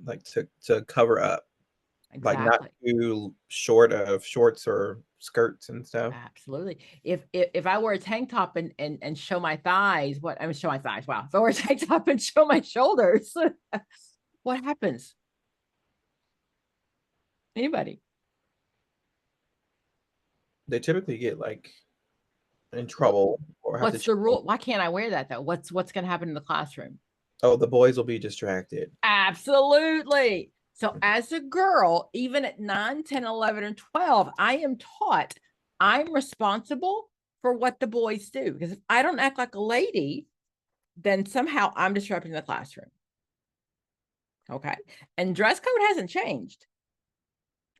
Like to cover up. Exactly. Like not too short of shorts or skirts and stuff. Absolutely. If I wear a tank top and show my thighs, show my thighs. Wow. If I wear a tank top and show my shoulders, what happens? Anybody? They typically get like in trouble or have What's to the rule? Why can't I wear that though? What's going to happen in the classroom? Oh, the boys will be distracted. Absolutely. So as a girl, even at 9, 10, 11, and 12, I am taught I'm responsible for what the boys do. Because if I don't act like a lady, then somehow I'm disrupting the classroom. Okay. And dress code hasn't changed.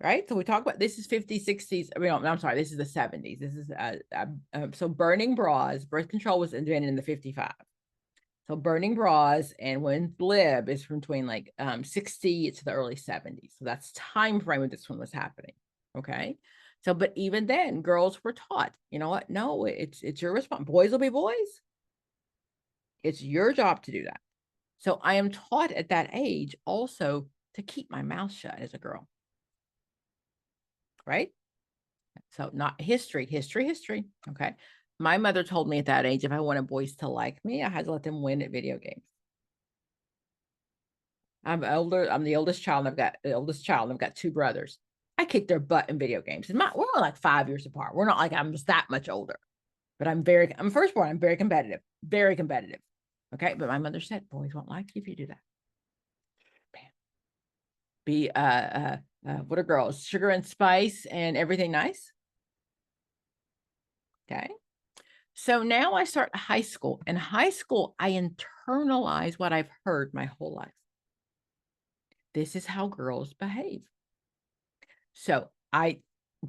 Right. So we talk about this is 50s, 60s. I mean, I'm sorry, this is the 70s. This is so burning bras, birth control was invented in the 55. So burning bras and when lib is from between like 60 to the early 70s. So that's time frame when this one was happening. Okay. So, but even then, girls were taught, you know what? No, it's your response. Boys will be boys. It's your job to do that. So I am taught at that age also to keep my mouth shut as a girl. right? So not history. Okay. My mother told me at that age, if I wanted boys to like me, I had to let them win at video games. I'm older. I'm the oldest child. And I've got two brothers. I kicked their butt in video games. And we're only like 5 years apart. We're not like I'm just that much older. But I'm firstborn. I'm very competitive. Very competitive. Okay. But my mother said, boys won't like you if you do that. Bam. Be what are girls? Sugar and spice and everything nice. Okay. So now I start high school. In high school, I internalize what I've heard my whole life. This is how girls behave. So if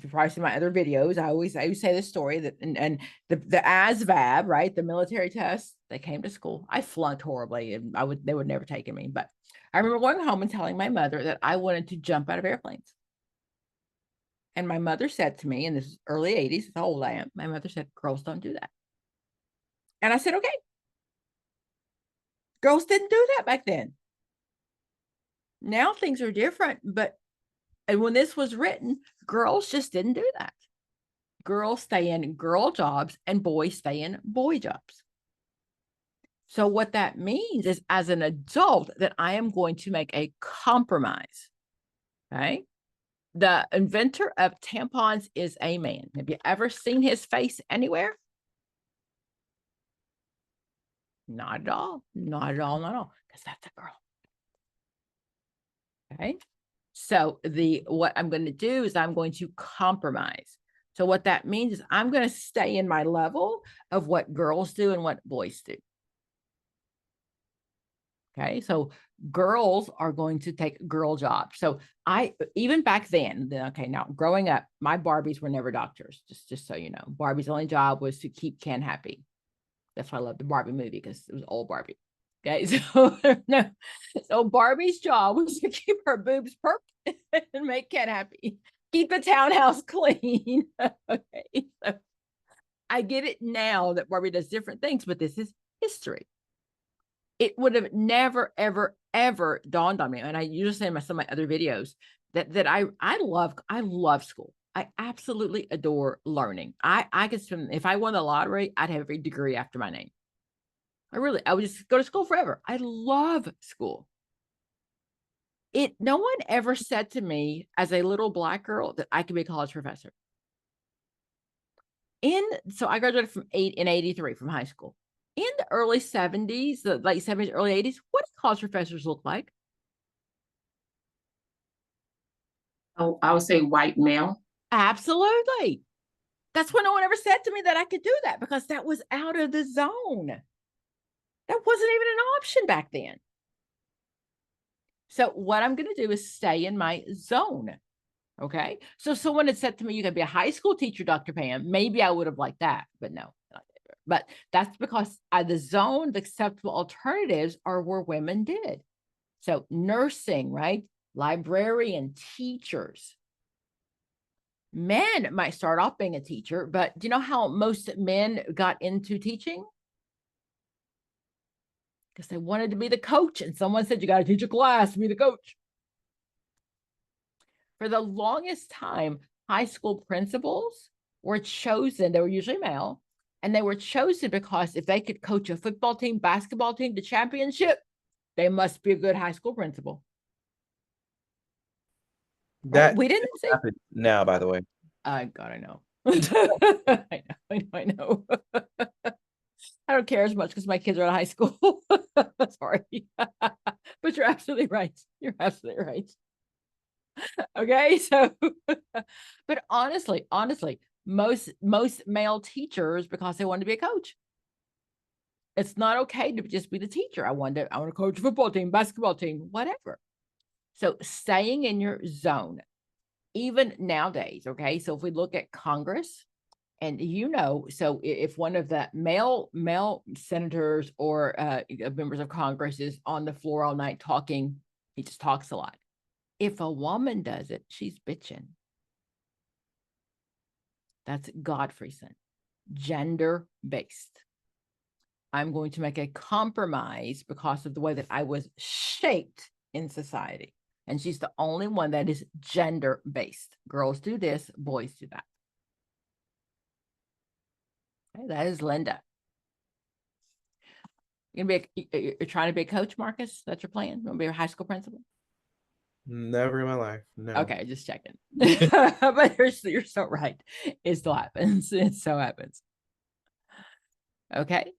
you probably see my other videos, I always say this story that and the ASVAB, right? The military test, they came to school. I flunked horribly and they would never taken me. But I remember going home and telling my mother that I wanted to jump out of airplanes. And my mother said to me, in this early 80s, how old I am, my mother said, girls don't do that. And I said, okay. Girls didn't do that back then. Now things are different, and when this was written, girls just didn't do that. Girls stay in girl jobs and boys stay in boy jobs. So what that means is, as an adult, that I am going to make a compromise. Okay. The inventor of tampons is a man. Have you ever seen his face anywhere? Not at all. Not at all. Not at all. Because that's a girl. Okay. So what I'm going to do is I'm going to compromise. So what that means is I'm going to stay in my level of what girls do and what boys do. Okay. So girls are going to take girl jobs. So even back then, okay, now growing up, my Barbies were never doctors, just so you know. Barbie's only job was to keep Ken happy. That's why I love the Barbie movie, because it was old Barbie. Okay, so Barbie's job was to keep her boobs purple and make Ken happy, keep the townhouse clean. Okay, so I get it now that Barbie does different things, but this is history. It would have never, ever, ever dawned on me, and I usually say in some of my other videos that I love school. I absolutely adore learning. I could spend, if I won the lottery, I'd have every degree after my name. I would just go to school forever. I love school. No one ever said to me as a little Black girl that I could be a college professor. So I graduated in 83 from high school. In the early 70s, the late 70s, early 80s, what did college professors look like? Oh, I would say white male. Absolutely. That's when no one ever said to me that I could do that, because that was out of the zone. That wasn't even an option back then. So what I'm going to do is stay in my zone. Okay. So someone had said to me, you could be a high school teacher, Dr. Pam. Maybe I would have liked that, but no. But that's because the zone, the acceptable alternatives are where women did. So nursing, right? Librarian, teachers. Men might start off being a teacher, but do you know how most men got into teaching? Because they wanted to be the coach, and someone said, you got to teach a class to be the coach. For the longest time, high school principals were chosen. They were usually male, and they were chosen because if they could coach a football team, basketball team to championship, they must be a good high school principal. That right? We didn't say now, by the way. God, I know. I know. I don't care as much because my kids are in high school. Sorry. But you're absolutely right. You're absolutely right. Okay. So, but honestly, most male teachers, because they want to be a coach. It's not okay to just be the teacher. I want to coach a football team, basketball team, whatever. So staying in your zone, even nowadays. Okay. So if we look at Congress, and so if one of the male senators or members of Congress is on the floor all night talking, he just talks a lot. If a woman does it, she's bitching. That's Godfreyson, gender-based. I'm going to make a compromise because of the way that I was shaped in society. And she's the only one that is gender-based. Girls do this, boys do that. Okay, that is Linda. You're trying to be a coach, Marcus? That's your plan? You want to be a high school principal? Never in my life. No. Okay, just checking. But you're so right. It still happens. It so happens. Okay.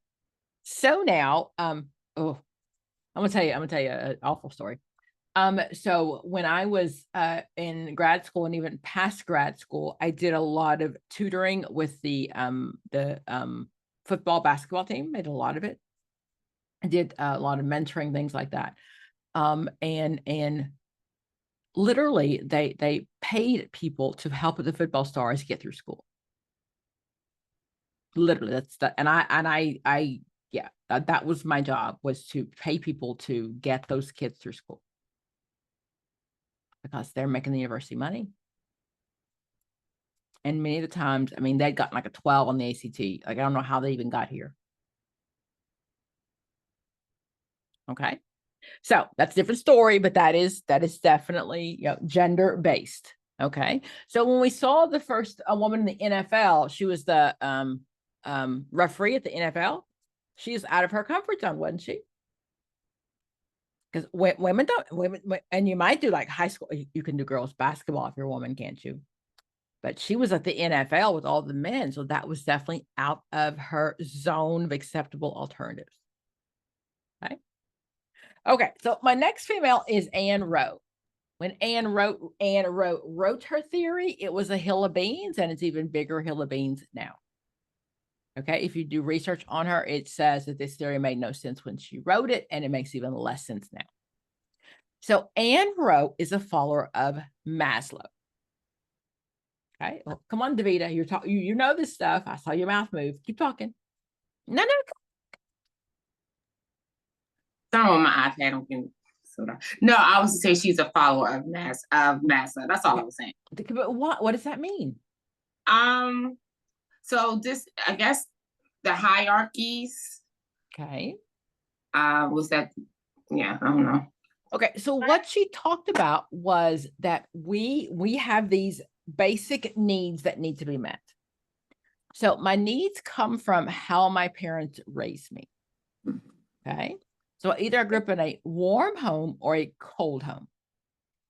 So now, I'm gonna tell you an awful story. So when I was in grad school and even past grad school, I did a lot of tutoring with the football, basketball team. I did a lot of it. I did a lot of mentoring, things like that. And literally they paid people to help the football stars get through school. Literally, that was my job, was to pay people to get those kids through school because they're making the university money. And many of the times, I mean, they'd gotten like a 12 on the ACT. Like, I don't know how they even got here. Okay. So that's a different story, but that is definitely, gender based. Okay. So when we saw the first woman in the NFL, she was the referee at the NFL. She's out of her comfort zone, wasn't she? Because women, and you might do like high school. You can do girls basketball if you're a woman, can't you? But she was at the NFL with all the men, so that was definitely out of her zone of acceptable alternatives. Okay. Okay, so my next female is Anne Rowe. When Anne Rowe wrote her theory, it was a hill of beans, and it's even bigger hill of beans now. Okay, if you do research on her, it says that this theory made no sense when she wrote it, and it makes even less sense now. So Anne Rowe is a follower of Maslow. Okay, well, come on, Davida, you're talking. You know this stuff. I saw your mouth move. Keep talking. No. Sorry, on my iPad. No, I was to say she's a follower of Maslow. That's all I was saying. But what does that mean? So this, I guess, the hierarchies. Okay. Was that? Yeah, I don't know. Okay, so what she talked about was that we have these basic needs that need to be met. So my needs come from how my parents raised me. Okay. So either I grew up in a warm home or a cold home.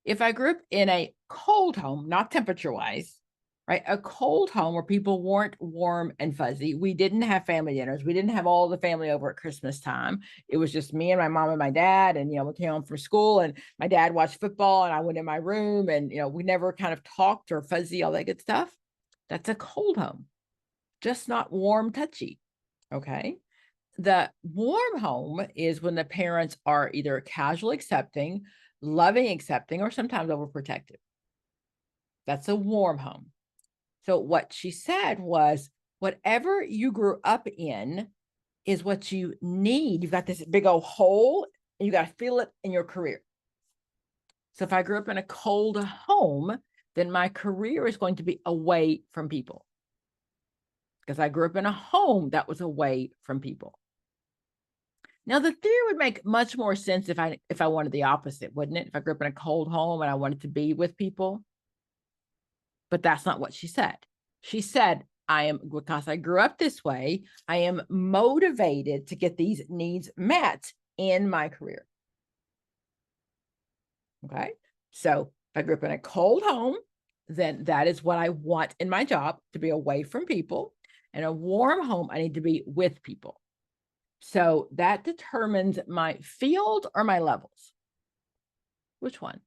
If I grew up in a cold home, not temperature-wise, right? A cold home where people weren't warm and fuzzy. We didn't have family dinners. We didn't have all the family over at Christmas time. It was just me and my mom and my dad. And, we came home from school and my dad watched football and I went in my room and, we never kind of talked or fuzzy, all that good stuff. That's a cold home, just not warm, touchy. Okay. The warm home is when the parents are either casual accepting, loving accepting, or sometimes overprotective. That's a warm home. So what she said was, whatever you grew up in is what you need. You've got this big old hole and you got to feel it in your career. So if I grew up in a cold home, then my career is going to be away from people. Because I grew up in a home that was away from people. Now, the theory would make much more sense if I wanted the opposite, wouldn't it? If I grew up in a cold home and I wanted to be with people. But that's not what she said. She said, because I grew up this way, I am motivated to get these needs met in my career. Okay. So if I grew up in a cold home, then that is what I want in my job, to be away from people. In a warm home, I need to be with people. So that determines my field or my levels. Which one?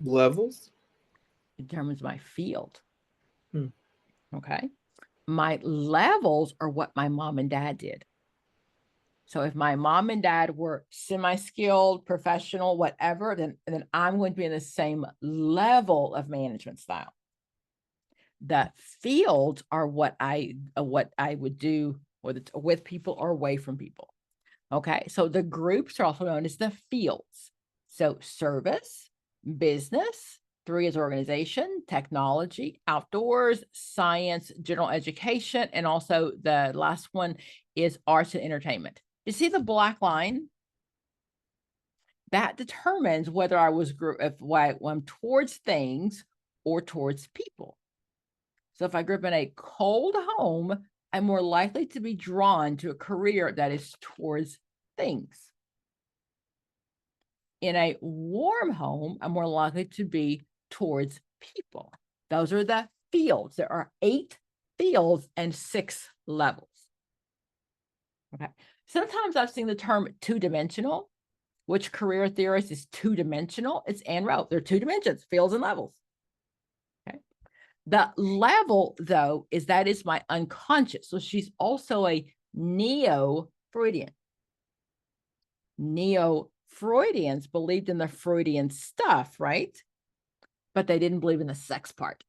Levels? It determines my field. Hmm. Okay. My levels are what my mom and dad did. So if my mom and dad were semi-skilled, professional, whatever, then I'm going to be in the same level of management style. The fields are what I would do with people or away from people. Okay, so the groups are also known as the fields. So service, business, 3 is organization, technology, outdoors, science, general education, and also the last one is arts and entertainment. You see the black line? that determines whether I was if I'm towards things or towards people. So if I grew up in a cold home, I'm more likely to be drawn to a career that is towards things. In a warm home, I'm more likely to be towards people. Those are the fields. There are 8 fields and 6 levels. Okay. Sometimes I've seen the term two-dimensional. Which career theorist is two-dimensional? It's Ann Rowe. There are 2 dimensions, fields and levels. Okay. The level, though, that is my unconscious. So she's also a neo-Freudian. Neo-Freudians believed in the Freudian stuff, right? But they didn't believe in the sex part.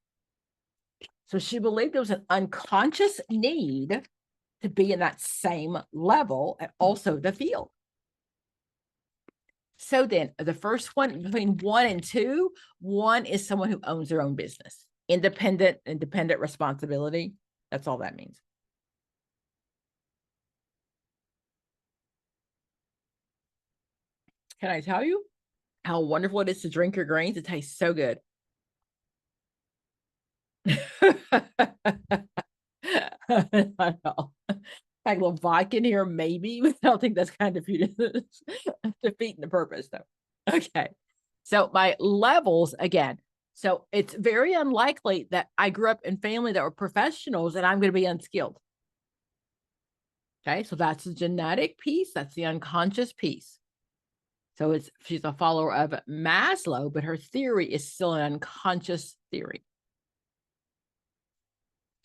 So she believed there was an unconscious need to be in that same level and also the field. So then the first one between 1 and 2, 1 is someone who owns their own business. Independent responsibility. That's all that means. Can I tell you how wonderful it is to drink your greens? It tastes so good. I know. Like a little vodka in here, maybe. I don't think that's kind of defeating the purpose, though. Okay. So my levels, again, so it's very unlikely that I grew up in family that were professionals and I'm going to be unskilled. Okay. So that's the genetic piece. That's the unconscious piece. So she's a follower of Maslow, but her theory is still an unconscious theory.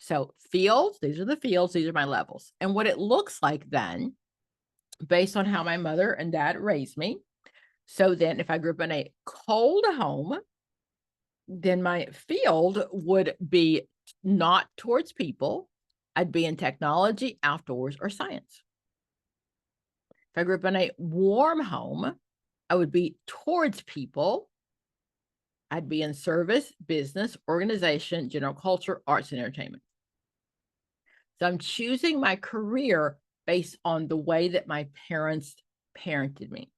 So fields, these are the fields, these are my levels. And what it looks like then, based on how my mother and dad raised me. So then if I grew up in a cold home, then my field would be not towards people. I'd be in technology, outdoors, or science. If I grew up in a warm home, I would be towards people. I'd be in service, business, organization, general culture, arts, and entertainment. So I'm choosing my career based on the way that my parents parented me,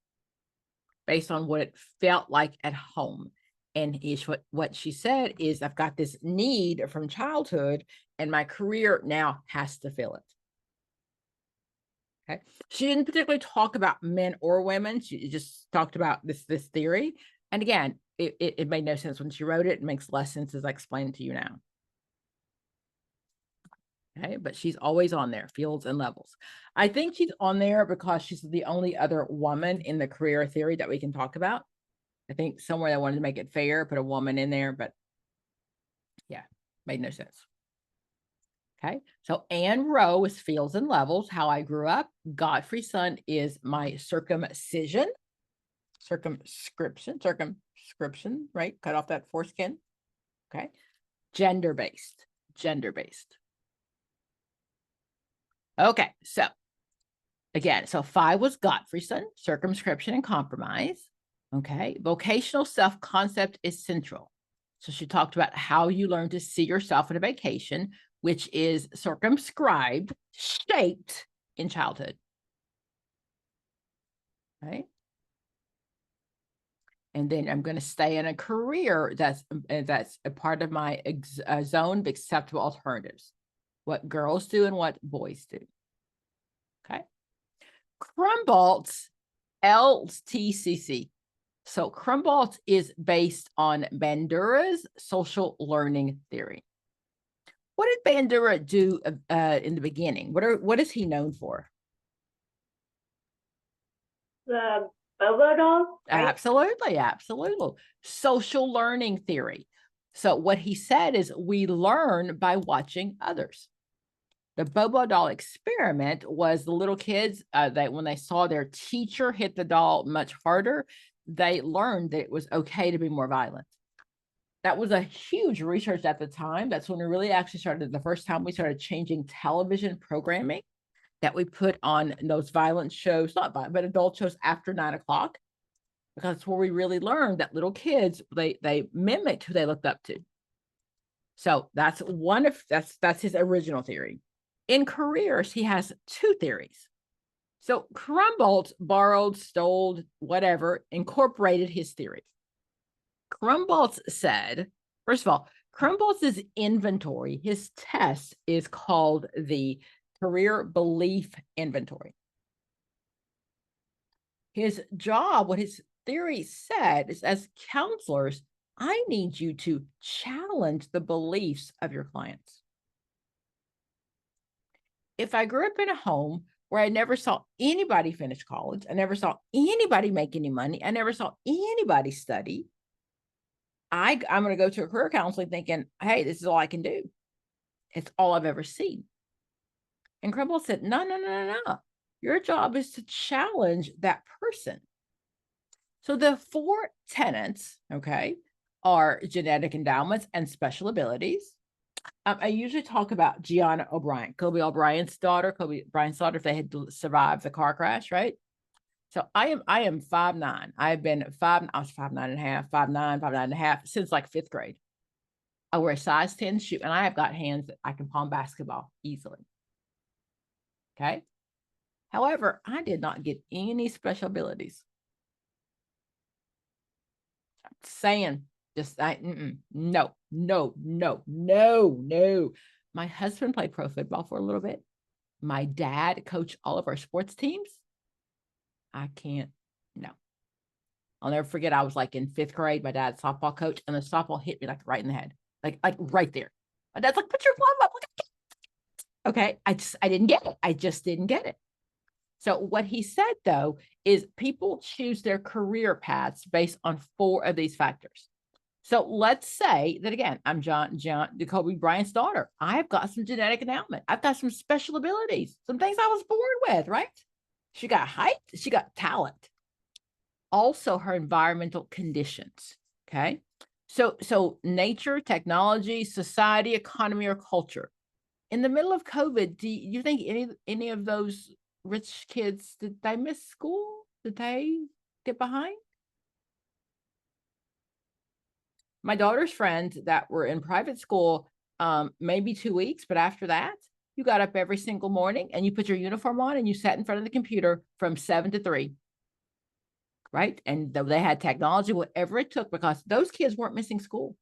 based on what it felt like at home. And what she said is, I've got this need from childhood, and my career now has to fill it. Okay. She didn't particularly talk about men or women. She just talked about this theory. And again, it made no sense when she wrote it. It makes less sense as I explain it to you now. Okay, but she's always on there, fields and levels. I think she's on there because she's the only other woman in the career theory that we can talk about. I think somewhere they wanted to make it fair, put a woman in there, but yeah, made no sense. Okay, so Ann Rowe is fields and levels, how I grew up. Godfrey's son is my circumcision, right? Cut off that foreskin. Okay, gender-based. Okay, so again, so 5 was Gottfriedson, circumscription and compromise. Okay, vocational self-concept is central. So she talked about how you learn to see yourself in a vacation, which is circumscribed, shaped in childhood. Right? And then I'm going to stay in a career that's a part of my zone of acceptable alternatives. What girls do and what boys do. Okay. Krumboldt's LTCC. So Krumboldt is based on Bandura's social learning theory. What did Bandura do in the beginning? What is he known for? The Bobo doll? Right? Absolutely. Social learning theory. So what he said is we learn by watching others. The Bobo doll experiment was the little kids that when they saw their teacher hit the doll much harder, they learned that it was okay to be more violent. That was a huge research at the time. That's when we really actually started, the first time we started changing television programming, that we put on those violent shows, not violent, but adult shows after 9 o'clock, because that's where we really learned that little kids, they mimicked who they looked up to. So that's his original theory. In careers, he has 2 theories. So Crumboldt borrowed, stole, whatever, incorporated his theory. Crumboldt said, first of all, Crumboldt's inventory, his test is called the career belief inventory. His job, what his theory said is, as counselors, I need you to challenge the beliefs of your clients. If I grew up in a home where I never saw anybody finish college, I never saw anybody make any money, I never saw anybody study, I'm going to go to a career counseling thinking, hey, this is all I can do. It's all I've ever seen. And Crumboldt said, no, no, no, no, no. Your job is to challenge that person. So the 4 tenets, okay, are genetic endowments and special abilities. I usually talk about Gianna O'Brien, Kobe Bryant's daughter, if they had survived the car crash, right? So I am 5'9". I was 5'9.5", 5'9", 5'9.5" since like 5th grade. I wear a size 10 shoe, and I have got hands that I can palm basketball easily. Okay. However, I did not get any special abilities. I'm saying, just no. My husband played pro football for a little bit. My dad coached all of our sports teams. I can't, no. I'll never forget, I was like in 5th grade, my dad's softball coach, and the softball hit me like right in the head, like right there. My dad's like, put your glove up. Okay, I didn't get it. I just didn't get it. So what he said, though, is people choose their career paths based on 4 of these factors. So let's say that, again, I'm Kobe Bryant's daughter. I've got some genetic endowment. I've got some special abilities, some things I was born with, right? She got height. She got talent. Also, her environmental conditions, okay? So nature, technology, society, economy, or culture. In the middle of COVID, do you think any of those rich kids, did they miss school? Did they get behind? My daughter's friends that were in private school, maybe 2 weeks, but after that, you got up every single morning and you put your uniform on and you sat in front of the computer from 7 to 3. Right? And they had technology, whatever it took, because those kids weren't missing school.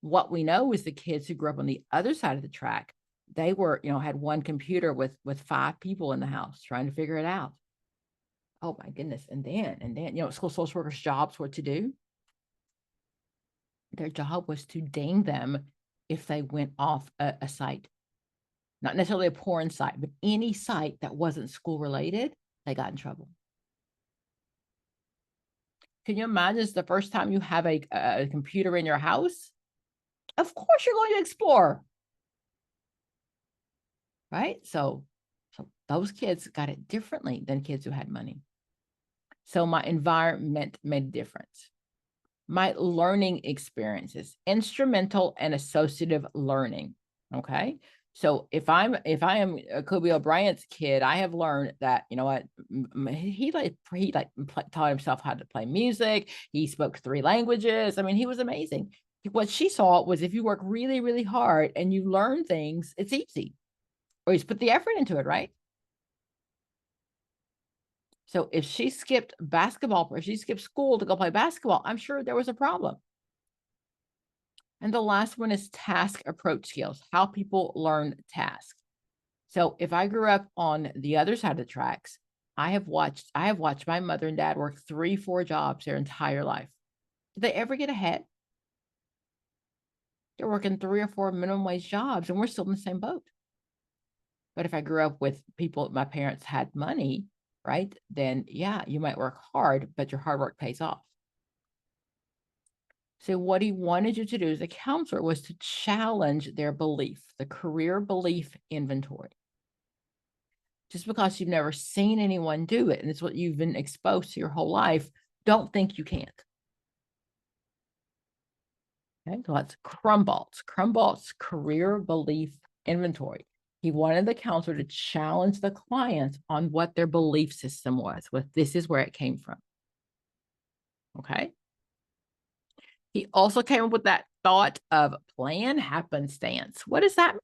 What we know is the kids who grew up on the other side of the track, they were, had one computer with 5 people in the house trying to figure it out. Oh my goodness. And then, school social workers' jobs were to do. Their job was to ding them if they went off a site. Not necessarily a porn site, but any site that wasn't school related, they got in trouble. Can you imagine it's the first time you have a computer in your house? Of course you're going to explore. Right? So those kids got it differently than kids who had money. So my environment made a difference. My learning experiences, instrumental and associative learning. Okay. So if I am a Kobe Bryant's kid, I have learned that, he taught himself how to play music. He spoke 3 languages. I mean, he was amazing. What she saw was if you work really, really hard and you learn things, it's easy. Or you put the effort into it, right? So if she skipped basketball, or she skipped school to go play basketball, I'm sure there was a problem. And the last one is task approach skills, how people learn tasks. So if I grew up on the other side of the tracks, I have watched my mother and dad work 3, 4 jobs their entire life. Did they ever get ahead? They're working 3 or 4 minimum wage jobs, and we're still in the same boat. But if I grew up with people, my parents had money, right? Then yeah, you might work hard, but your hard work pays off. So what he wanted you to do as a counselor was to challenge their belief, the career belief inventory. Just because you've never seen anyone do it, and it's what you've been exposed to your whole life, don't think you can't. Okay, so that's Crumboldt's career belief inventory. He wanted the counselor to challenge the client on what their belief system was, this is where it came from. Okay. He also came up with that thought of plan happenstance. What does that mean?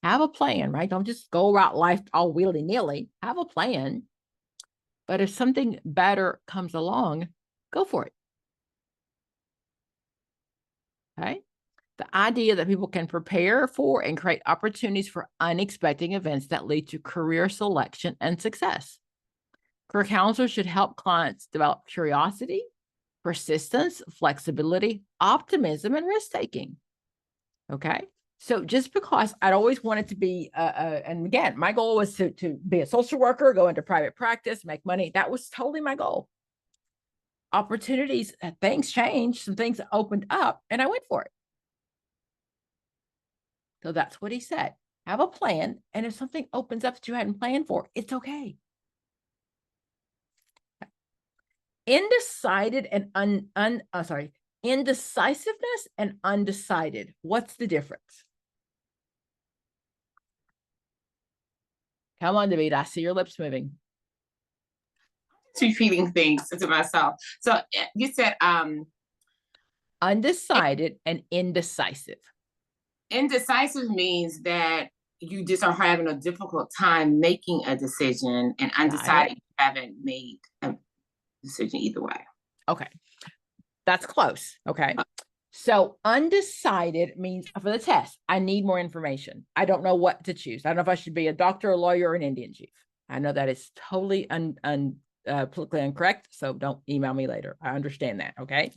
Have a plan, right? Don't just go about life all willy-nilly. Have a plan. But if something better comes along, go for it. Okay. The idea that people can prepare for and create opportunities for unexpected events that lead to career selection and success. Career counselors should help clients develop curiosity, persistence, flexibility, optimism, and risk-taking. Okay. So just because I'd always wanted to be, and again, my goal was to be a social worker, go into private practice, make money. That was totally my goal. Opportunities, things changed, some things opened up, and I went for it. So that's what he said. Have a plan, and if something opens up that you hadn't planned for, it's okay. Indecisiveness and undecided. What's the difference? Come on, David. I see your lips moving. Just repeating things to myself. So you said Undecided and indecisive. indecisive means that you just are having a difficult time making a decision, and undecided, you haven't made a decision either way. Okay. That's close. Okay. So undecided means for the test, I need more information. I don't know what to choose. I don't know if I should be a doctor, a lawyer, or an Indian chief. I know that is totally politically incorrect. So don't email me later. I understand that. Okay.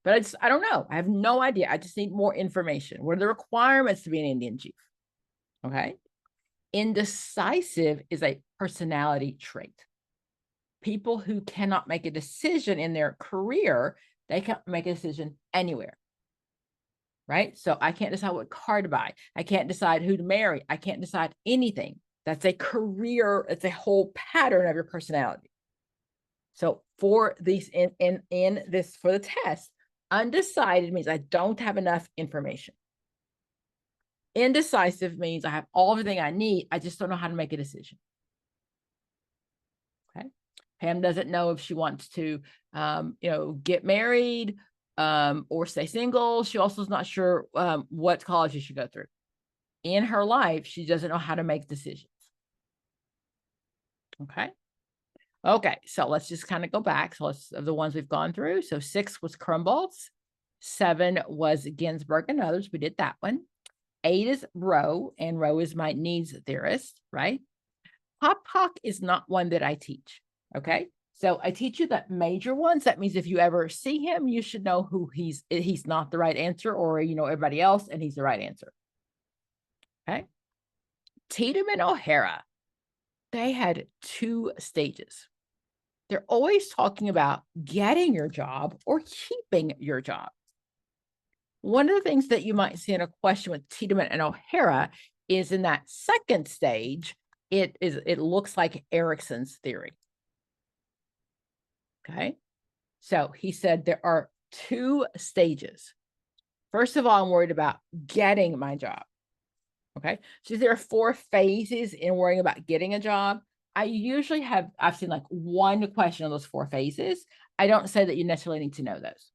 But I don't know. I have no idea. I just need more information. What are the requirements to be an Indian chief? Okay. Indecisive is a personality trait. People who cannot make a decision in their career, they can't make a decision anywhere. Right? So I can't decide what car to buy. I can't decide who to marry. I can't decide anything. That's a career. It's a whole pattern of your personality. So for these in this for the test, undecided means I don't have enough information. Indecisive means I have everything I need. I just don't know how to make a decision. Okay. Pam doesn't know if she wants to, get married or stay single. She also is not sure what college she should go through. In her life, she doesn't know how to make decisions. Okay. Okay, so let's just kind of go back. So let's of the ones we've gone through. So 6 was Krumboltz, 7 was Ginsburg and others. We did that one. 8 is Rowe, and Rowe is my needs theorist, right? Popcock is not one that I teach. Okay, so I teach you the major ones. That means if you ever see him, you should know who he's not the right answer, or everybody else, and he's the right answer. Okay. Tiedemann and O'Hara, they had 2 stages. They're always talking about getting your job or keeping your job. One of the things that you might see in a question with Tiedemann and O'Hara is in that second stage, it looks like Erickson's theory. Okay. So he said there are 2 stages. First of all, I'm worried about getting my job. Okay. So there are 4 phases in worrying about getting a job. I've seen like one question on those 4 phases. I don't say that you necessarily need to know those.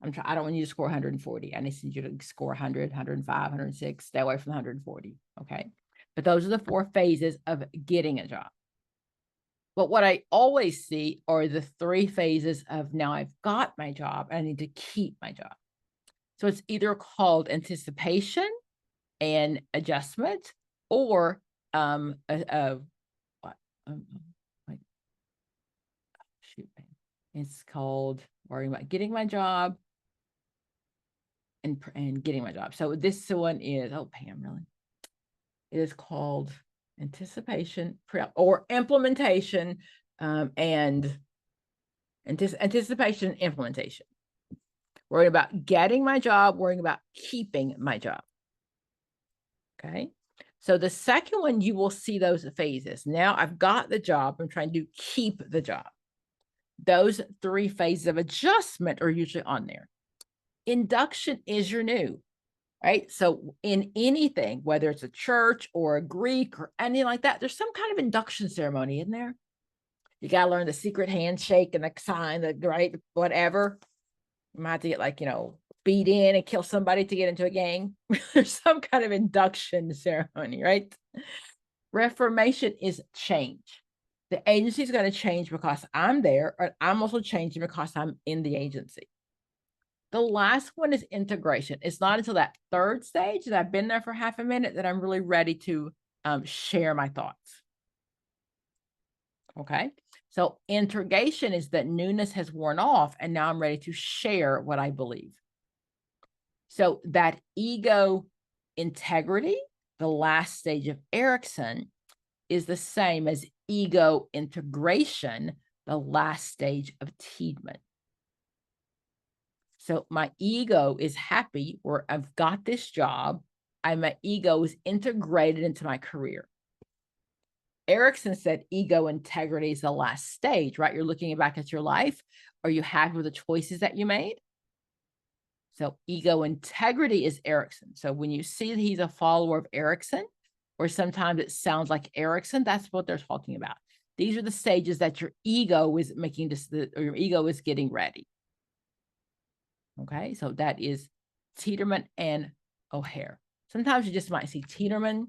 I don't want you to score 140. I need you to score 100, 105, 106, stay away from 140. Okay. But those are the 4 phases of getting a job. But what I always see are the 3 phases of now I've got my job, I need to keep my job. So it's either called anticipation and adjustment, or it's called worrying about getting my job and getting my job. So this one is, Pam, really? It is called anticipation or implementation and anticipation and implementation. Worrying about getting my job, worrying about keeping my job. Okay. So the second one, you will see those phases. Now I've got the job. I'm trying to keep the job. Those 3 phases of adjustment are usually on there. Induction is your new, right? So in anything, whether it's a church or a Greek or anything like that, there's some kind of induction ceremony in there. You got to learn the secret handshake and the sign, right? Whatever. You might have to get speed in and kill somebody to get into a gang. There's some kind of induction ceremony, right? Reformation is change. The agency is going to change because I'm there, or I'm also changing because I'm in the agency. The last one is integration. It's not until that third stage that I've been there for half a minute that I'm really ready to share my thoughts. Okay. So integration is that newness has worn off and now I'm ready to share what I believe. So that ego integrity, the last stage of Erickson, is the same as ego integration, the last stage of Tiedemann. So my ego is happy where I've got this job and my ego is integrated into my career. Erickson said ego integrity is the last stage, right? You're looking back at your life. Are you happy with the choices that you made? So ego integrity is Erickson. So when you see that he's a follower of Erickson, or sometimes it sounds like Erickson, that's what they're talking about. These are the stages that your ego is making this, or your ego is getting ready. Okay, so that is Tiedemann and O'Hare. Sometimes you just might see Tiedemann,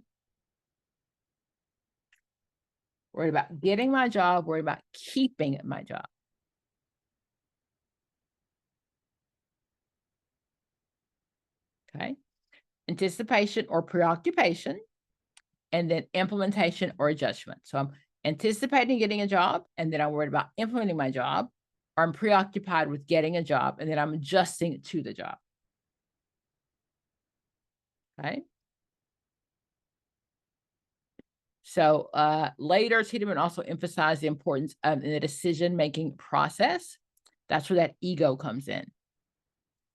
worried about getting my job, worried about keeping my job. Okay, anticipation or preoccupation, and then implementation or adjustment. So I'm anticipating getting a job, and then I'm worried about implementing my job, or I'm preoccupied with getting a job, and then I'm adjusting to the job. Okay. So later, Tiedemann also emphasized the importance of the decision-making process. That's where that ego comes in.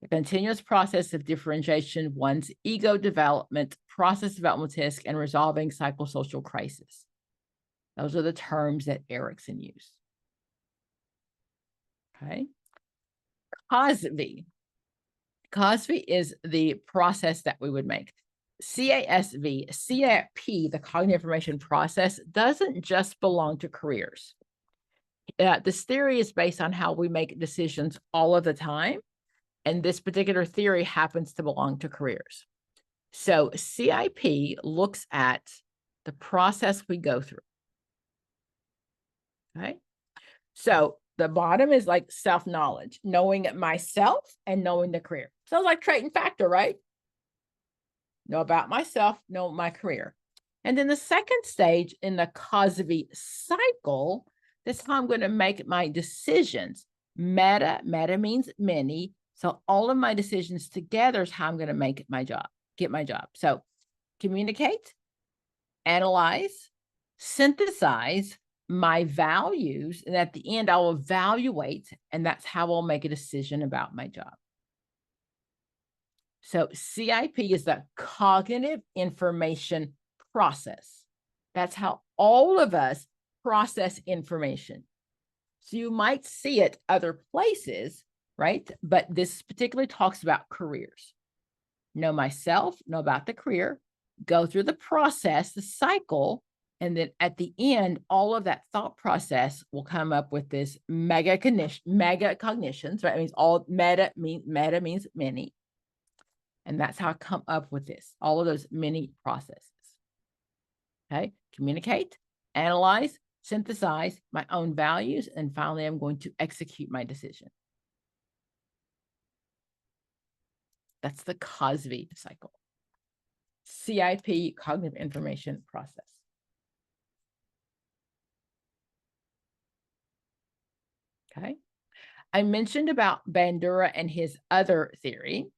The continuous process of differentiation, one's ego development, process development task, and resolving psychosocial crisis. Those are the terms that Erickson used. Okay. COSV. COSV is the process that we would make. CASV, CIP, the cognitive information process, doesn't just belong to careers. This theory is based on how we make decisions all of the time. And this particular theory happens to belong to careers. So CIP looks at the process we go through. Okay. So the bottom is like self-knowledge, knowing myself and knowing the career. Sounds like trait and factor, right? Know about myself, know my career. And then the second stage in the COSV cycle, that's how I'm going to make my decisions. Meta means many. So all of my decisions together is how I'm going to make my job, get my job. So communicate, analyze, synthesize my values. And at the end, I'll evaluate, and that's how I'll make a decision about my job. So CIP is the cognitive information process. That's how all of us process information. So you might see it other places, right? But this particularly talks about careers. Know myself, know about the career, go through the process, the cycle, and then at the end, all of that thought process will come up with this mega cognitions, right? It means all meta means many. And that's how I come up with this, all of those mini processes. Okay, communicate, analyze, synthesize my own values, and finally, I'm going to execute my decision. That's the COSV cycle. CIP, cognitive information process. Okay. I mentioned about Bandura and his other theory.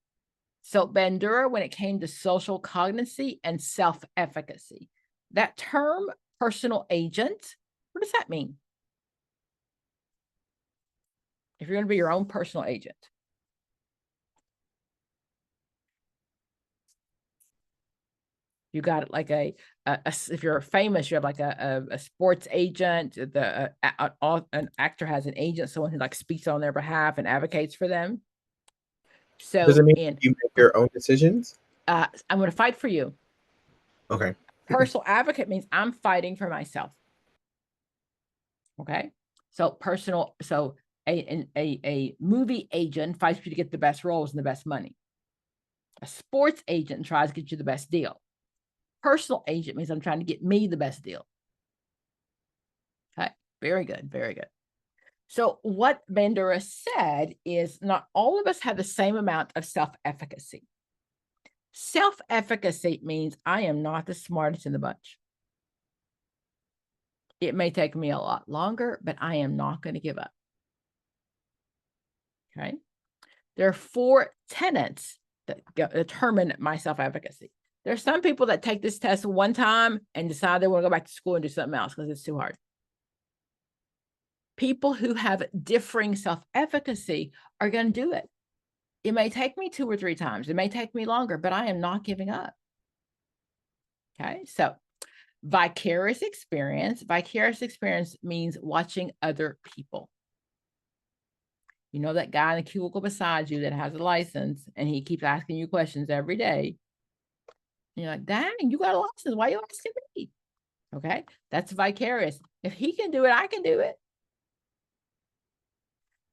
So Bandura, when it came to social cognicy and self-efficacy, that term personal agent, what does that mean? If you're going to be your own personal agent. You got it like if you're famous, you have like a sports agent. An actor has an agent, someone who like speaks on their behalf and advocates for them. So does it mean you make your own decisions? I'm going to fight for you. Okay. Personal advocate means I'm fighting for myself. Okay. So A movie agent fights for you to get the best roles and the best money. A sports agent tries to get you the best deal. Personal agent means I'm trying to get me the best deal. Okay, very good, very good. So what Bandura said is not all of us have the same amount of self-efficacy. Self-efficacy means I am not the smartest in the bunch. It may take me a lot longer, but I am not going to give up. Okay. There are 4 tenets that determine my self-efficacy. There are some people that take this test one time and decide they want to go back to school and do something else because it's too hard. People who have differing self-efficacy are going to do it. It may take me 2 or 3 times. It may take me longer, but I am not giving up. Okay, so vicarious experience. Vicarious experience means watching other people. You know that guy in the cubicle beside you that has a license and he keeps asking you questions every day. And you're like, dang, you got a license. Why are you asking me? Okay, that's vicarious. If he can do it, I can do it.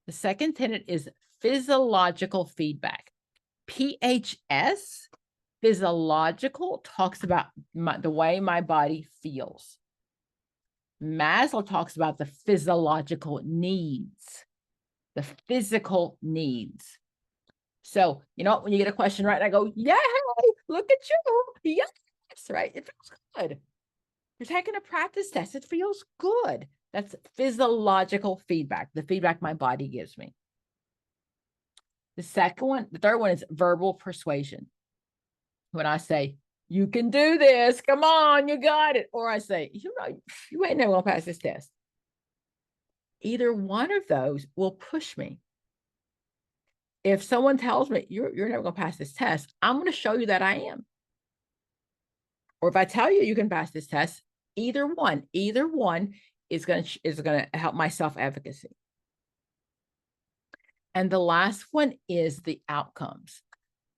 The second tenet is physiological feedback. PHS, physiological, talks about the way my body feels. Maslow talks about the physiological needs, the physical needs. So, you know, when you get a question right, I go, yay, look at you. Yes, right. It feels good. You're taking a practice test. It feels good. That's physiological feedback, the feedback my body gives me. The third one is verbal persuasion. When I say, you can do this, come on, you got it. Or I say, you know, you ain't never gonna pass this test. Either one of those will push me. If someone tells me, you're never gonna pass this test, I'm gonna show you that I am. Or if I tell you you can pass this test, either one is gonna help my self-efficacy. And the last one is the outcomes.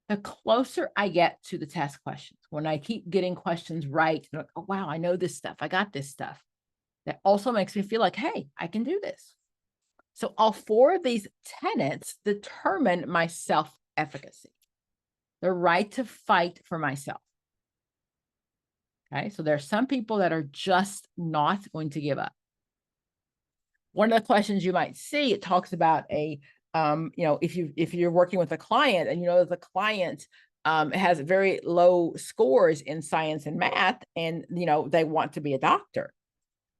The closer I get to the test questions, when I keep getting questions right, like, oh, wow, I know this stuff. I got this stuff. That also makes me feel like, hey, I can do this. So all 4 of these tenets determine my self-efficacy, the right to fight for myself. Okay, so there are some people that are just not going to give up. One of the questions you might see, it talks about a you know, if you're working with a client and you know the client has very low scores in science and math, and you know they want to be a doctor.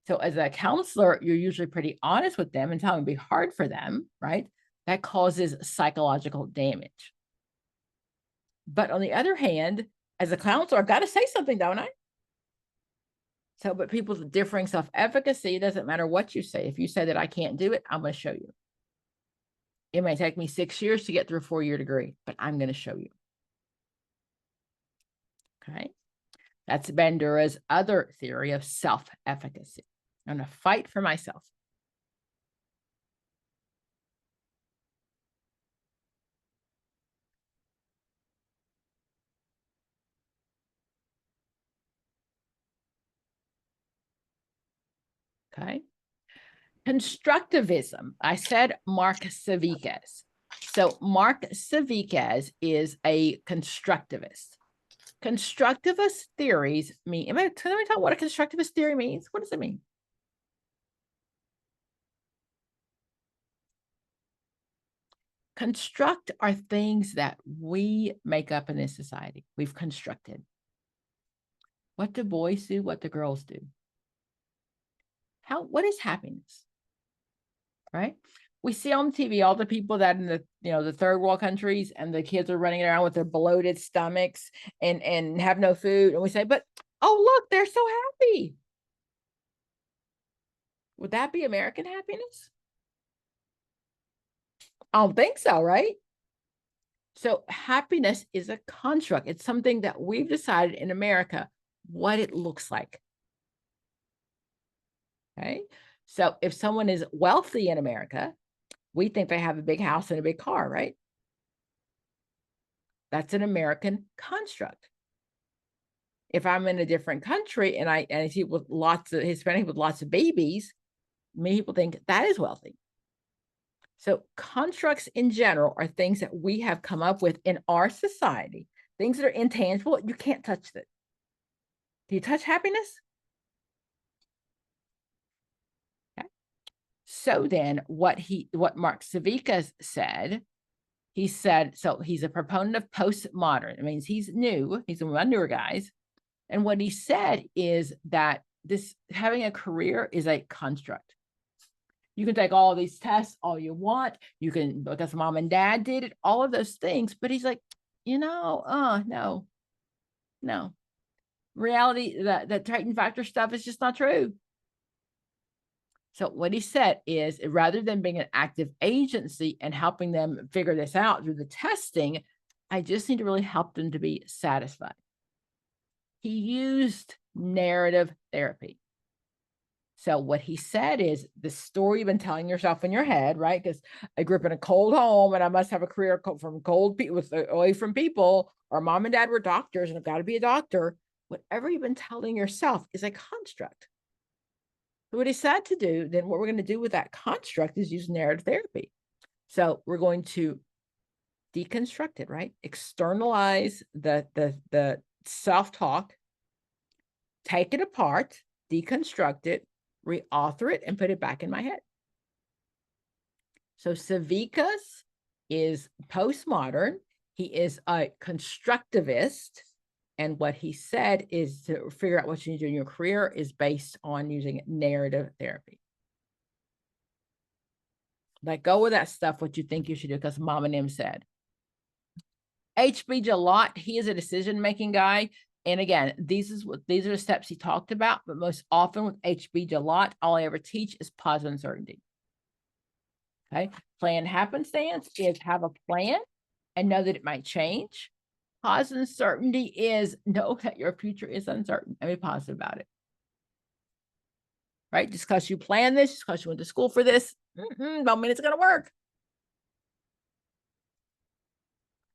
So as a counselor, you're usually pretty honest with them and tell them it'd be hard for them, right? That causes psychological damage. But on the other hand, as a counselor, I've got to say something, don't I? So, but people's differing self-efficacy, it doesn't matter what you say. If you say that I can't do it, I'm going to show you. It may take me 6 years to get through a 4-year degree, but I'm going to show you. Okay. That's Bandura's other theory of self-efficacy. I'm going to fight for myself. Okay. Constructivism. I said Mark Savikas. So Mark Savikas is a constructivist. Constructivist theories mean, let me tell what a constructivist theory means. What does it mean? Construct are things that we make up in this society. We've constructed. What do boys do? What do girls do? What is happiness? Right? We see on TV all the people that in the, you know, the third world countries, and the kids are running around with their bloated stomachs and have no food. And we say, but oh, look, they're so happy. Would that be American happiness? I don't think so, right? So happiness is a construct. It's something that we've decided in America what it looks like. Okay. So if someone is wealthy in America, we think they have a big house and a big car, right? That's an American construct. If I'm in a different country and I see with lots of Hispanic with lots of babies, many people think that is wealthy. So constructs in general are things that we have come up with in our society, things that are intangible. You can't touch that. Do you touch happiness? Okay. So then what Mark Savickas said, he said, so he's a proponent of postmodern. It means he's new. He's one of my newer guys. And what he said is that this having a career is a construct. You can take all of these tests all you want. You can, because mom and dad did it, all of those things. But he's like, no. Reality, that Titan factor stuff is just not true. So what he said is, rather than being an active agency and helping them figure this out through the testing, I just need to really help them to be satisfied. He used narrative therapy. So what he said is the story you've been telling yourself in your head, right? Because I grew up in a cold home and I must have a career from cold people, away from people, or mom and dad were doctors and I've got to be a doctor. Whatever you've been telling yourself is a construct. So what he said to do, then what we're going to do with that construct is use narrative therapy. So we're going to deconstruct it, right? Externalize the self-talk, take it apart, deconstruct it, reauthor it, and put it back in my head. So Savickas is postmodern. He is a constructivist. And what he said is to figure out what you need to do in your career is based on using narrative therapy. Let go of that stuff, what you think you should do, because mom and him said. H.B. Jalot, he is a decision-making guy. And again, these are the steps he talked about, but most often with H.B. Jalot, all I ever teach is positive uncertainty. Okay. Plan happenstance is have a plan and know that it might change. Positive uncertainty is know that your future is uncertain and be positive about it. Right? Just because you plan this, just because you went to school for this, don't mean it's going to work.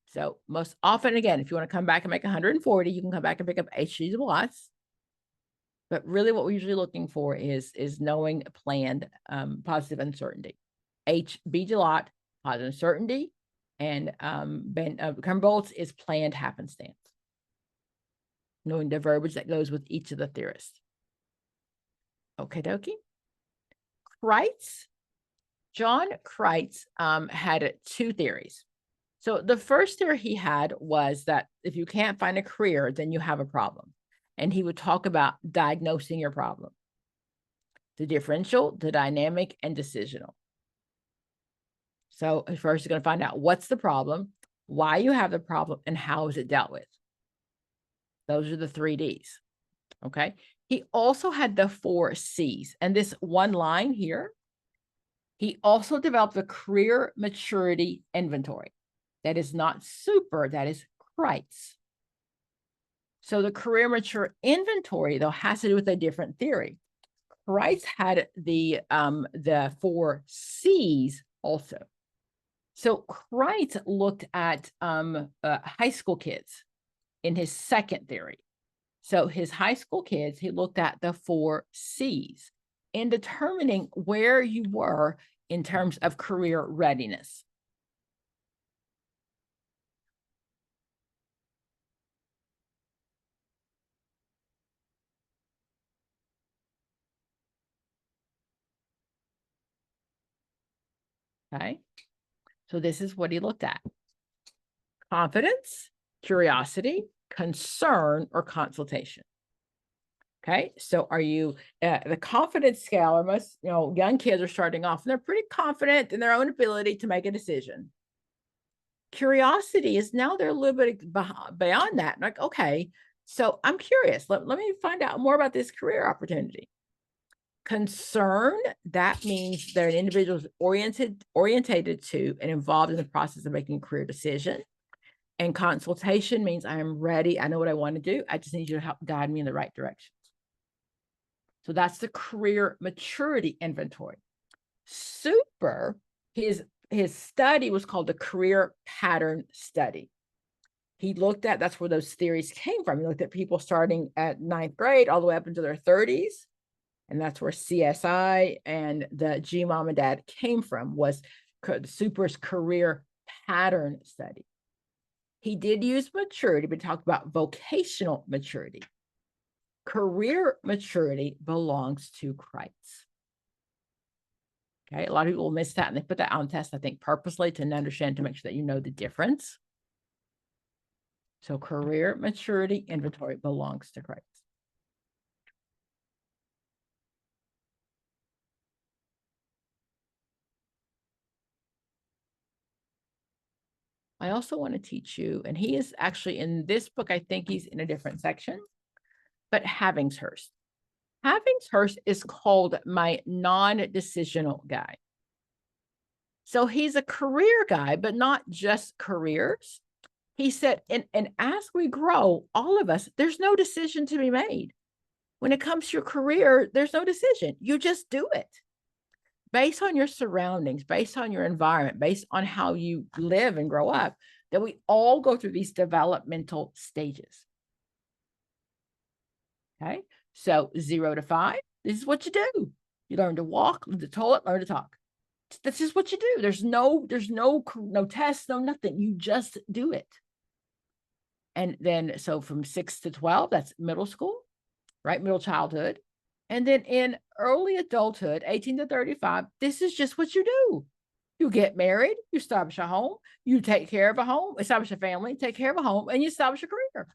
So most often, again, if you want to come back and make 140, you can come back and pick up H.G. Jalot's. But really what we're usually looking for is knowing planned positive uncertainty. H.B. Jalot, positive uncertainty, and Krumboltz is planned happenstance. Knowing the verbiage that goes with each of the theorists. Okay, dokie. Kreitz, John Kreitz had two theories. So the first theory he had was that if you can't find a career, then you have a problem. And he would talk about diagnosing your problem. The differential, the dynamic, and decisional. So first, you're going to find out what's the problem, why you have the problem, and how is it dealt with. Those are the 3 Ds. Okay. He also had the 4 Cs. And this one line here, he also developed the career maturity inventory. That is not super, that is Kreitz. So the career mature inventory, though, has to do with a different theory. Kreitz had the 4 Cs also. So Kreitz looked at high school kids in his second theory. So his high school kids, he looked at the 4 Cs in determining where you were in terms of career readiness. Okay. So this is what he looked at. Confidence, curiosity, concern, or consultation. Okay. So are you, the confidence scale, or most, young kids are starting off and they're pretty confident in their own ability to make a decision. Curiosity is now they're a little bit beyond that. Like, okay, so I'm curious. Let me find out more about this career opportunity. Concern, that means they're an individual orientated to and involved in the process of making a career decision. And consultation means I am ready. I know what I want to do. I just need you to help guide me in the right direction. So that's the career maturity inventory. Super, his study was called the career pattern study. He looked at, that's where those theories came from. He looked at people starting at 9th grade all the way up into their 30s. And that's where CSI and the G Mom and Dad came from, was Super's career pattern study. He did use maturity, but talked about vocational maturity. Career maturity belongs to Christ. Okay, a lot of people will miss that, and they put that on test, I think, purposely to understand, to make sure that you know the difference. So career maturity inventory belongs to Christ. I also want to teach you, and he is actually in this book, I think he's in a different section, but Havingshurst. Havingshurst is called my non-decisional guy. So he's a career guy, but not just careers. He said, and as we grow, all of us, there's no decision to be made. When it comes to your career, there's no decision. You just do it. Based on your surroundings, based on your environment, based on how you live and grow up, that we all go through these developmental stages. Okay, so 0 to 5, this is what you do. You learn to walk, learn to toilet, learn to talk. That's just what you do. There's no tests, no nothing. You just do it. And then, so from 6 to 12, that's middle school, right? Middle childhood. And then in early adulthood, 18 to 35, this is just what you do. You get married, you establish a home, you take care of a home, establish a family, take care of a home, and you establish a career.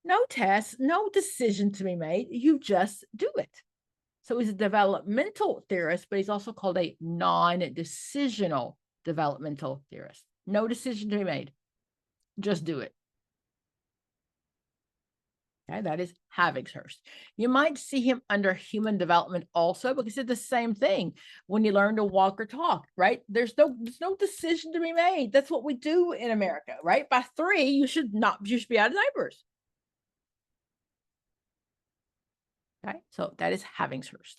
No tests, no decision to be made. You just do it. So he's a developmental theorist, but he's also called a non-decisional developmental theorist. No decision to be made. Just do it. Okay, that is Havingshurst. You might see him under human development also, because it's the same thing when you learn to walk or talk, right? There's no decision to be made. That's what we do in America, right? By 3, you should be out of diapers. Okay, so that is Havingshurst.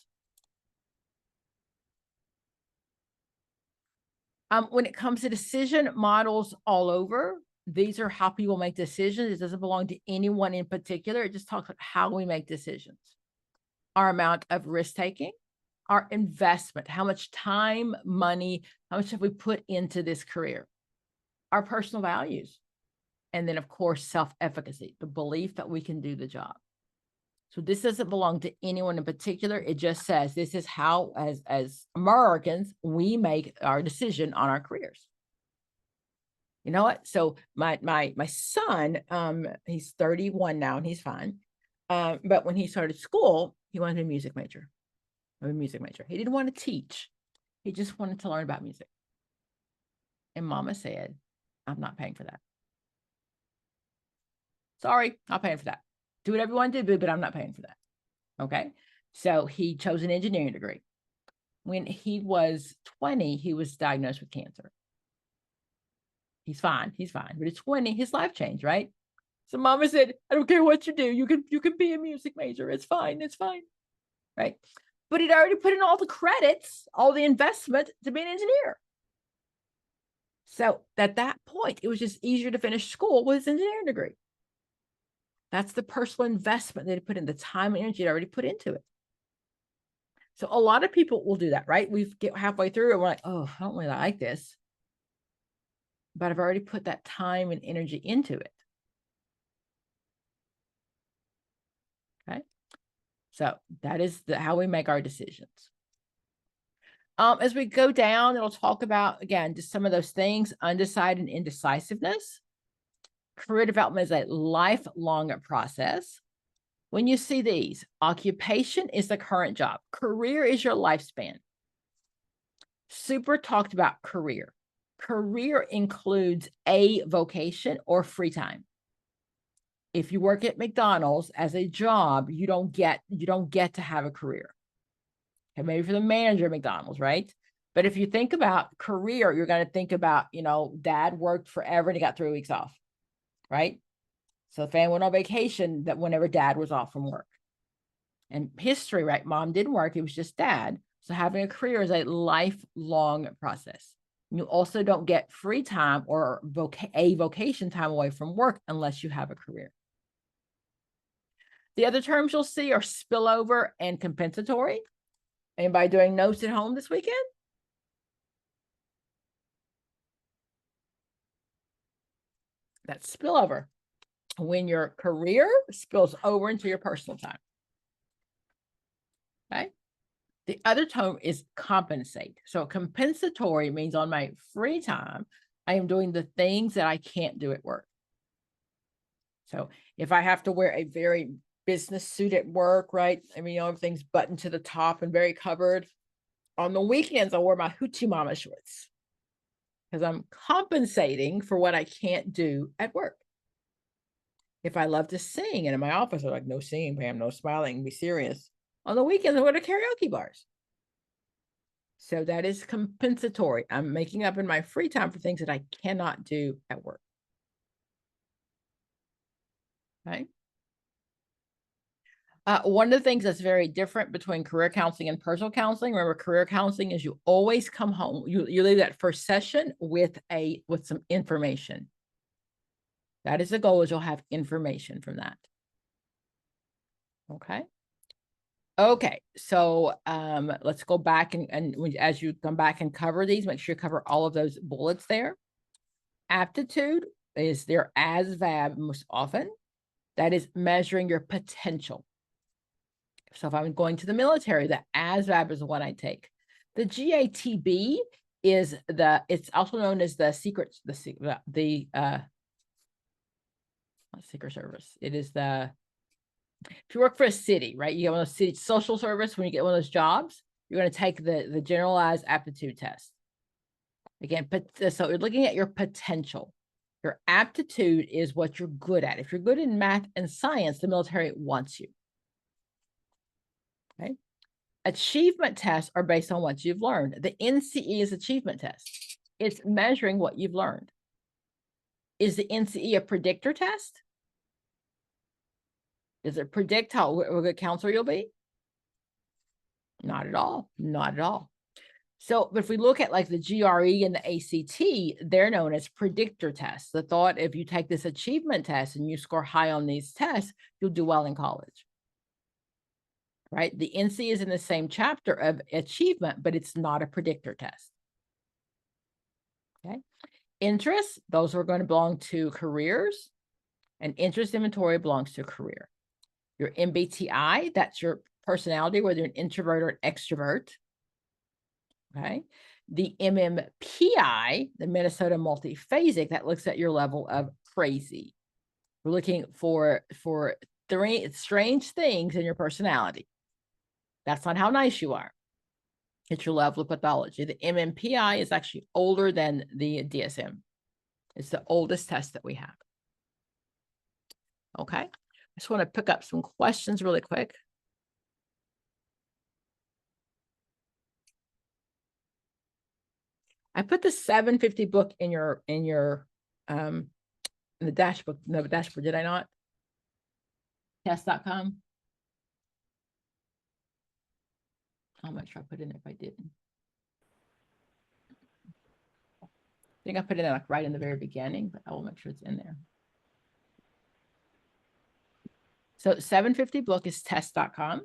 When it comes to decision models all over, these are how people make decisions. It doesn't belong to anyone in particular. It just talks about how we make decisions. Our amount of risk taking, our investment, how much time, money, how much have we put into this career, our personal values, and then, of course, self-efficacy, the belief that we can do the job. So this doesn't belong to anyone in particular. It just says this is how, as Americans, we make our decision on our careers. You know what? So my son, he's 31 now and he's fine. But when he started school, he wanted to be a music major. He didn't want to teach. He just wanted to learn about music. And Mama said, I'm not paying for that. Sorry, not paying for that. Do whatever you want to do, but I'm not paying for that. Okay. So he chose an engineering degree. When he was 20, he was diagnosed with cancer. He's fine. But at 20, his life changed, right? So Mama said, I don't care what you do. You can be a music major. It's fine. Right? But he'd already put in all the credits, all the investment to be an engineer. So at that point, it was just easier to finish school with his engineering degree. That's the personal investment that he put in, the time and energy he'd already put into it. So a lot of people will do that, right? We get halfway through and we're like, oh, I don't really like this. But I've already put that time and energy into it. Okay. So that is how we make our decisions. As we go down, it'll talk about, again, just some of those things, undecided and indecisiveness. Career development is a lifelong process. When you see these, occupation is the current job. Career is your lifespan. Super talked about career. Career includes a vocation or free time. If you work at McDonald's as a job, you don't get to have a career. Okay, maybe for the manager at McDonald's, right? But if you think about career, you're going to think about, dad worked forever and he got 3 weeks off, right? So the family went on vacation that whenever dad was off from work. And history, right? Mom didn't work. It was just dad. So having a career is a lifelong process. You also don't get free time or a vocation time away from work unless you have a career. The other terms you'll see are spillover and compensatory. Anybody doing notes at home this weekend? that spillover. When your career spills over into your personal time. Okay. The other term is compensate. So compensatory means on my free time, I am doing the things that I can't do at work. So if I have to wear a very business suit at work, right? I mean, everything's buttoned to the top and very covered. On the weekends, I wear my hoochie mama shorts because I'm compensating for what I can't do at work. If I love to sing and in my office, they're like, no singing, Pam, no smiling, be serious. On the weekends, I go to karaoke bars. So that is compensatory. I'm making up in my free time for things that I cannot do at work. Okay. One of the things that's very different between career counseling and personal counseling, remember, career counseling is you always come home, you leave that first session with some information. That is the goal, is you'll have information from that. Okay. Okay, so let's go back and as you come back and cover these, make sure you cover all of those bullets there. Aptitude is their ASVAB most often. That is measuring your potential. So if I'm going to the military, the ASVAB is the one I take. The GATB is it's also known as the Secret Service. It is if you work for a city, right? You get one of those city social service, when you get one of those jobs, you're going to take the generalized aptitude test. Again, so you're looking at your potential. Your aptitude is what you're good at. If you're good in math and science, the military wants you. Okay. Achievement tests are based on what you've learned. The NCE is achievement test. It's measuring what you've learned. Is the NCE a predictor test? Does it predict how good counselor you'll be? Not at all. Not at all. So, but if we look at like the GRE and the ACT, they're known as predictor tests. The thought, if you take this achievement test and you score high on these tests, you'll do well in college. Right? The NCE is in the same chapter of achievement, but it's not a predictor test. Okay. Interests, those are going to belong to careers, and interest inventory belongs to a career. Your MBTI, that's your personality, whether you're an introvert or an extrovert. Okay. The MMPI, the Minnesota Multiphasic, that looks at your level of crazy. We're looking for three strange things in your personality. That's not how nice you are. It's your level of pathology. The MMPI is actually older than the DSM. It's the oldest test that we have. Okay. I just want to pick up some questions really quick. I put the 750 book in the dashboard. No, dashboard, did I not? Test.com. I'll make sure I put it in if I didn't. I think I put it in like right in the very beginning, but I will make sure it's in there. So 750 book is test.com.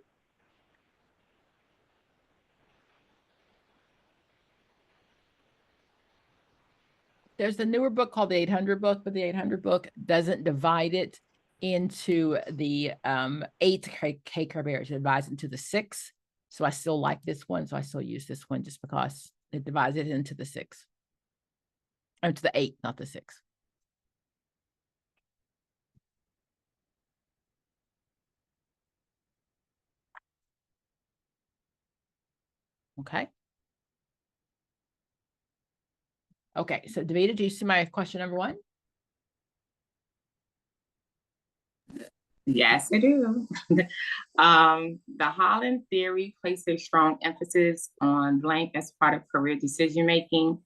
There's the newer book called the 800 book, but the 800 book doesn't divide it into the 8 K barriers. It divides into the 6. So I still like this one. So I still use this one just because it divides it into the 6. Into the 8, not the 6. Okay. Okay, so Davida, do you see my question number 1? Yes, I do. The Holland theory places a strong emphasis on blank as part of career decision-making.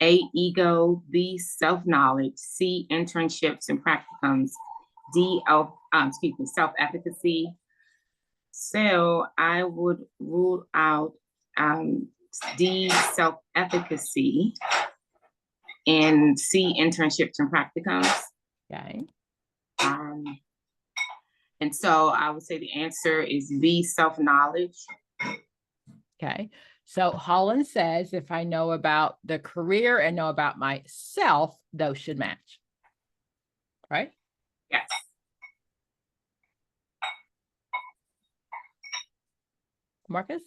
A, ego. B, self-knowledge. C, internships and practicums. D, self-efficacy. So I would rule out D, self-efficacy, and C, internships and practicums. Okay. And so I would say the answer is B, self-knowledge. Okay. So Holland says, if I know about the career and know about myself, those should match. right? Yes. Marcus?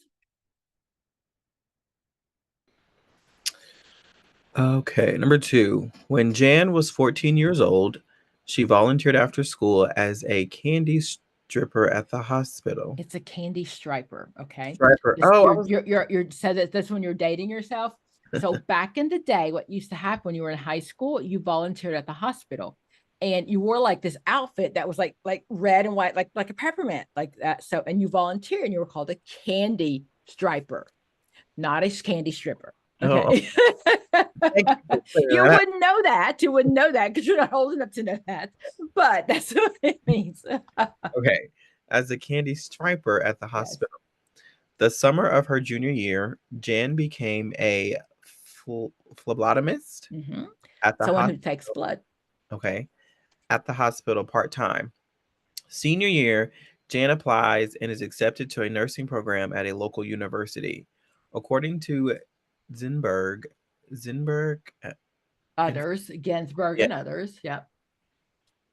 Okay, number 2. When Jan was 14 years old, she volunteered after school as a candy stripper at the hospital. It's a candy striper, okay? Striper. This- Oh, I you're, was, you're said that that's when you're dating yourself. So back in the day, what used to happen when you were in high school, you volunteered at the hospital, and you wore like this outfit that was like red and white, like a peppermint, like that. So, and you volunteered, and you were called a candy striper, not a candy stripper. oh, Okay. thank you for clearing You that up. wouldn't know that. You wouldn't know that because you're not old enough to know that. But that's what it means. Okay, as a candy striper at the Yes. hospital. The summer of her junior year, Jan became a phlebotomist Mhm. at the Someone who hospital. takes blood. Okay, at the hospital part-time. Senior year, Jan applies and is accepted to a nursing program at a local university. According to Zinberg, Others, Ginsburg yeah, and others. Yep.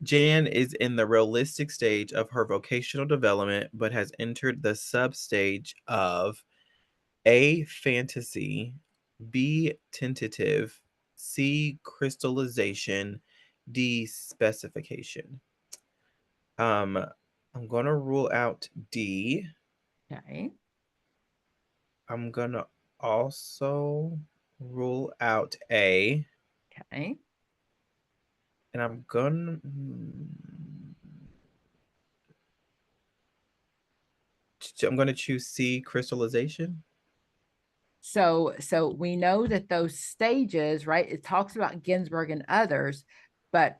Jan is in the realistic stage of her vocational development, but has entered the sub-stage of A, fantasy, B, tentative, C, crystallization, D, specification. I'm gonna rule out D. Okay. I'm gonna also rule out A, Okay. and I'm gonna choose C, crystallization. So we know that those stages, right? It talks about Ginsburg and others, but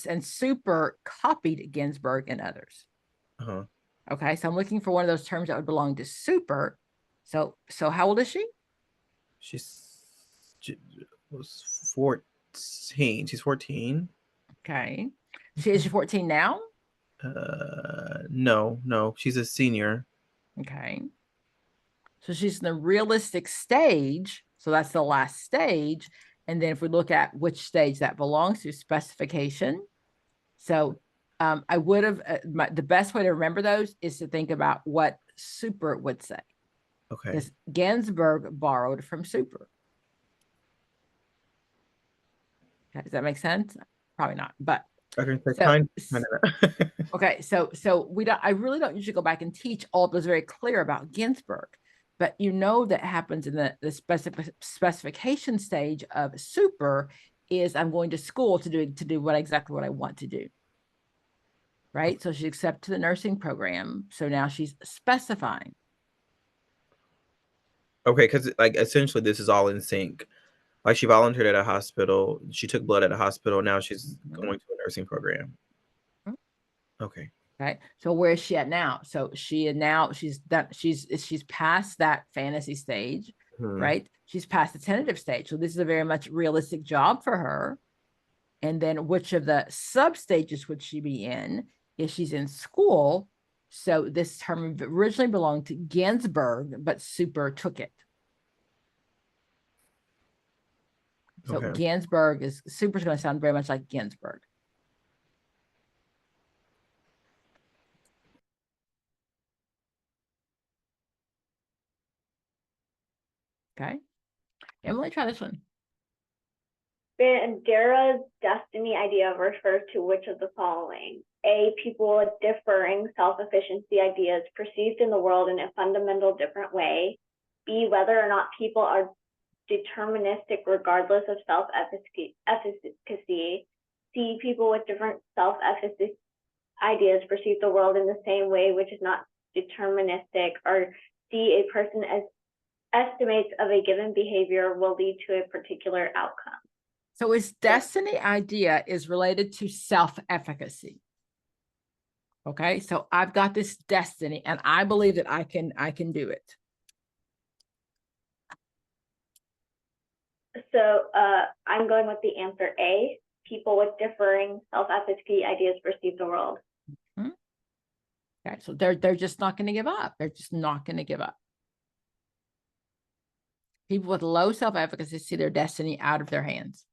and super copied Ginsburg and others. Uh-huh. Okay. So I'm looking for one of those terms that would belong to super. So how old is she? She was 14. She's 14. Okay. Is she 14 now? No, she's a senior. Okay. So she's in the realistic stage. So that's the last stage. And then if we look at which stage that belongs to, specification. So I would have, the best way to remember those is to think about what super would say. Okay. Because Ginsburg borrowed from super. Okay, does that make sense? Probably not, but. Okay, so So, kind of. okay, so I really don't usually go back and teach all of those very clear about Ginsburg, but you know that happens in the specification stage of super is I'm going to school to do exactly what I want to do. Right. So she's accepted to the nursing program. So now she's specifying. Okay, because like essentially this is all in sync. Like she volunteered at a hospital, she took blood at a hospital, now she's going to a nursing program. Okay. Right. So where is she at now? So she's done, she's past that fantasy stage, right? She's past the tentative stage. So this is a very much realistic job for her. And then which of the sub stages would she be in if she's in school? So this term originally belonged to Ginsburg, but super took it. So Okay. Ginsburg is super is going to sound very much like Ginsburg. Okay. Emily, try this one. Bandera's destiny idea refers to which of the following? A, people with differing self-efficiency ideas perceived in the world in a fundamental different way. B, whether or not people are deterministic regardless of self-efficacy. C, people with different self-efficacy ideas perceive the world in the same way, which is not deterministic. Or D, a person as estimates of a given behavior will lead to a particular outcome. So his destiny idea is related to self-efficacy. Okay, so I've got this destiny and I believe that I can do it. So I'm going with the answer A. People with differing self-efficacy ideas perceive the world. Okay, so they're just not going to give up. They're just not going to give up. People with low self-efficacy see their destiny out of their hands.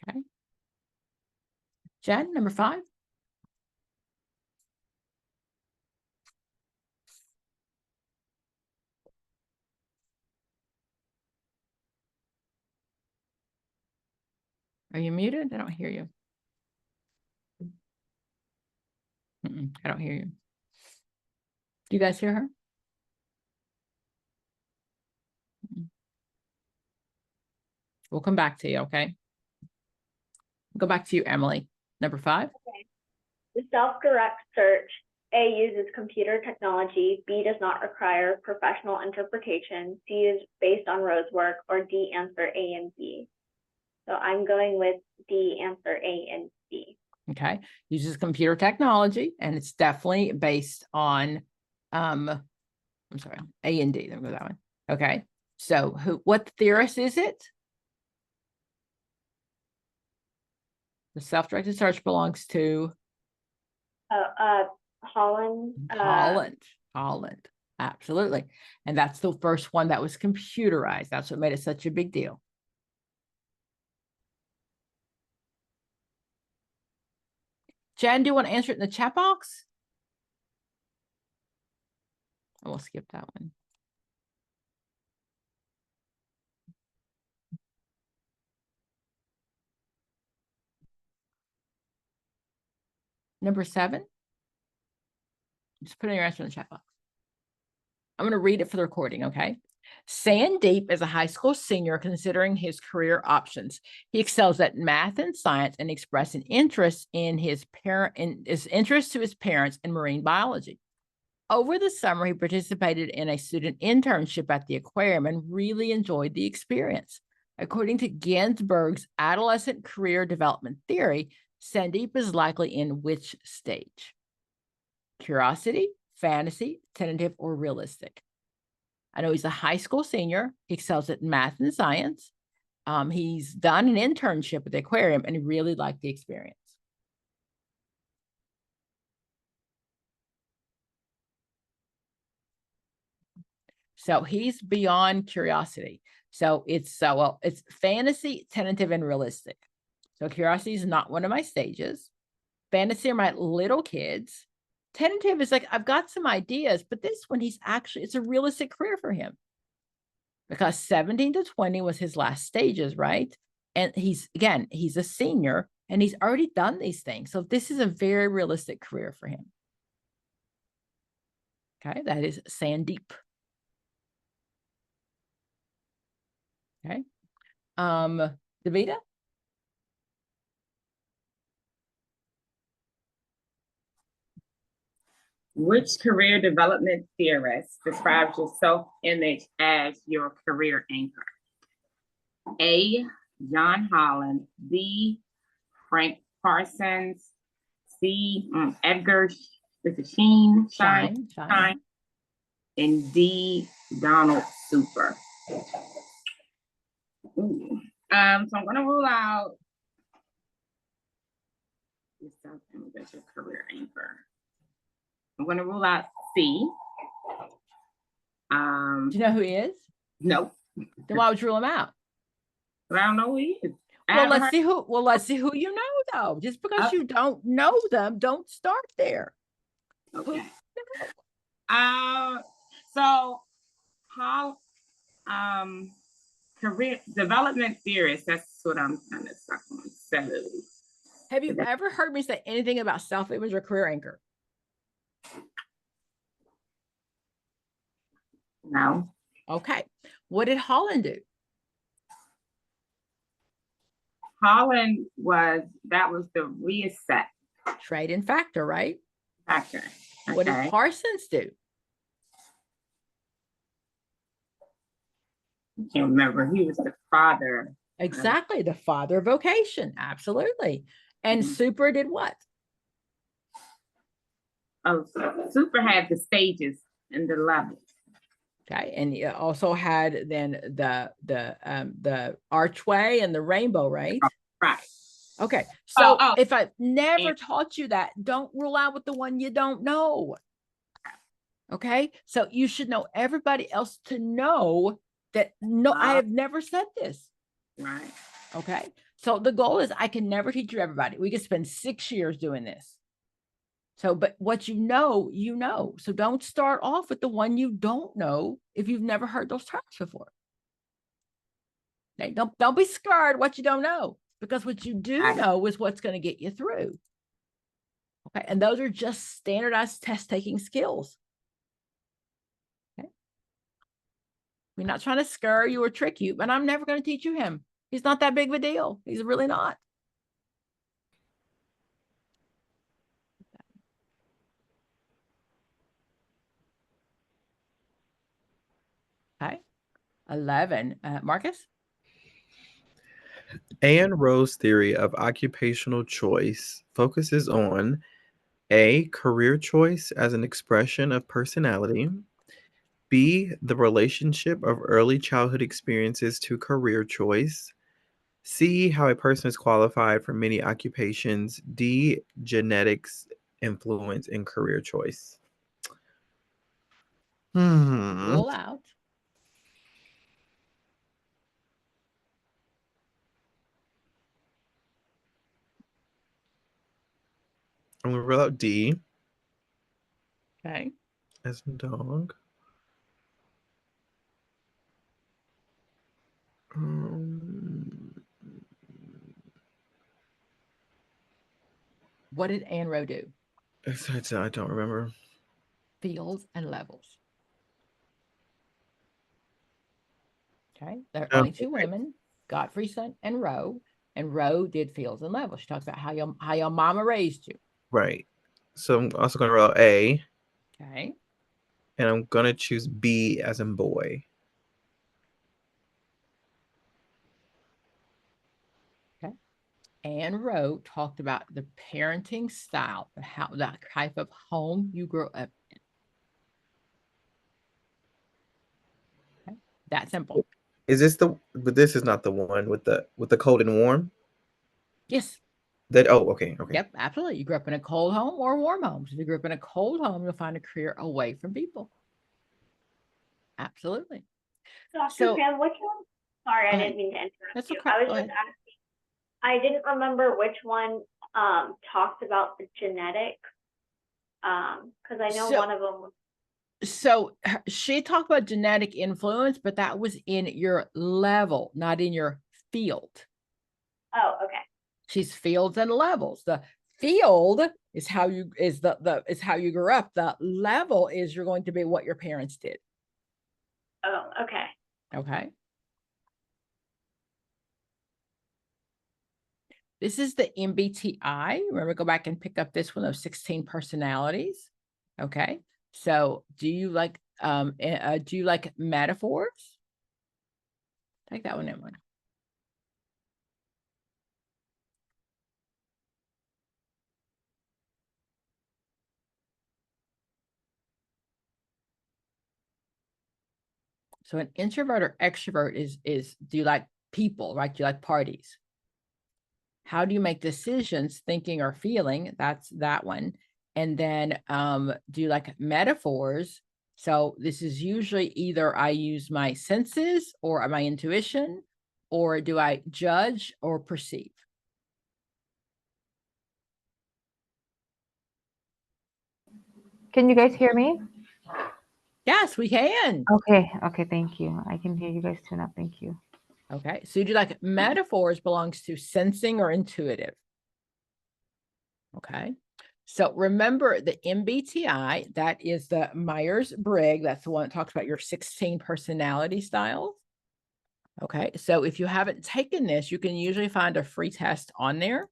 Okay. Jen, number 5. Are you muted? I don't hear you. I don't hear you. Do you guys hear her? We'll come back to you, okay? Go back to you, Emily. Number 5. The self-correct search, A, uses computer technology, B, does not require professional interpretation, C, is based on Rose work, or D, answer A and B. So I'm going with D, answer A and B. Okay. Uses computer technology, and it's definitely based on, I'm sorry, A and D. Let me go that one. Okay. So what theorist is it? The self-directed search belongs to Holland. Holland. Absolutely. And that's the first one that was computerized. That's what made it such a big deal. Jen, do you want to answer it in the chat box? I will skip that one. Number 7. Just put in your answer in the chat box. I'm going to read it for the recording, okay? Sandeep is a high school senior considering his career options. He excels at math and science and expressing interest in his interest to his parents in marine biology. Over the summer, he participated in a student internship at the aquarium and really enjoyed the experience. According to Ginsberg's adolescent career development theory, Sandeep is likely in which stage? Curiosity, fantasy, tentative, or realistic? I know he's a high school senior. He excels at math and science. He's done an internship at the aquarium and he really liked the experience. So he's beyond curiosity. So it's it's fantasy, tentative, and realistic. So curiosity is not one of my stages. Fantasy are my little kids. Tentative is like, I've got some ideas, but this one, it's a realistic career for him. Because 17 to 20 was his last stages, right? And he's a senior and he's already done these things. So this is a very realistic career for him. Okay, that is Sandeep. Okay. Davida? Which career development theorist describes your self-image as your career anchor? A, John Holland, B, Frank Parsons, C, Edgar Sheen, and D, Donald Super. Ooh. So I'm gonna rule out your self-image as your career anchor. I'm going to rule out C. Do you know who he is? No. Then why would you rule him out? But I don't know who he is. Well, let's see who you know, though. Just because you don't know them, don't start there. Okay. So how career development theorist, that's what I'm kind of stuck on. So have you ever heard me say anything about self-image or career anchor? No. Okay. What did Holland do? Holland was the reset. Trade and factor, right? Factor. Okay. What did Parsons do? I can't remember. He was the father. Exactly. The father of vocation. Absolutely. And Super did what? Oh, so Super had the stages and the levels. Okay, and you also had then the archway and the rainbow, right? Right. Okay, so if I've never taught you that, don't rule out with the one you don't know. Okay, so you should know everybody else to know that I have never said this. Right. Okay, So the goal is I can never teach you everybody. We could spend 6 years doing this. So, but what you know, you know. So don't start off with the one you don't know if you've never heard those terms before. Okay? Don't be scared what you don't know, because what you do know is what's going to get you through. Okay. And those are just standardized test taking skills. Okay. We're not trying to scare you or trick you, but I'm never going to teach you him. He's not that big of a deal. He's really not. Okay. 11. Marcus? Anne Rowe's theory of occupational choice focuses on A, career choice as an expression of personality, B, the relationship of early childhood experiences to career choice, C, how a person is qualified for many occupations, D, genetics influence in career choice. Rule out. I'm going to rule out D Okay. as in dog. What did Anne Rowe do? I don't remember. Fields and levels. Okay. There are Oh, only two women, Godfreyson and Rowe. And Rowe did fields and levels. She talks about how your mama raised you. Right. So I'm also going to roll A. Okay. And I'm going to choose B as in boy. Okay. Anne Rowe talked about the parenting style, how that type of home you grew up in. Okay. That simple. Is this but this is not the one with the cold and warm? Yes. Okay. Yep, absolutely. You grew up in a cold home or a warm home. So if you grew up in a cold home, you'll find a career away from people. Absolutely. Dr. Pam, which one? Sorry, I didn't mean to interrupt That's you. okay. I was just asking. I didn't remember which one talked about the genetics. Because I know one of them was. So she talked about genetic influence, but that was in your level, not in your field. Oh, okay. She's fields and levels. The field is how you is how you grew up. The level is you're going to be what your parents did. Oh, okay. Okay. This is the MBTI. Remember, go back and pick up this one of 16 personalities. Okay. So do you like metaphors? Take that one, Emily. So an introvert or extrovert is do you like people, right? Do you like parties? How do you make decisions, thinking or feeling? That's that one. And then do you like metaphors? So this is usually either I use my senses or my intuition, or do I judge or perceive? Can you guys hear me? Yes, we can. Okay, thank you. I can hear you guys too now. Thank you. Okay, so do you like metaphors belongs to sensing or intuitive? Okay, so remember the MBTI, that is the Myers-Briggs. That's the one that talks about your 16 personality styles. Okay, so if you haven't taken this, you can usually find a free test on there.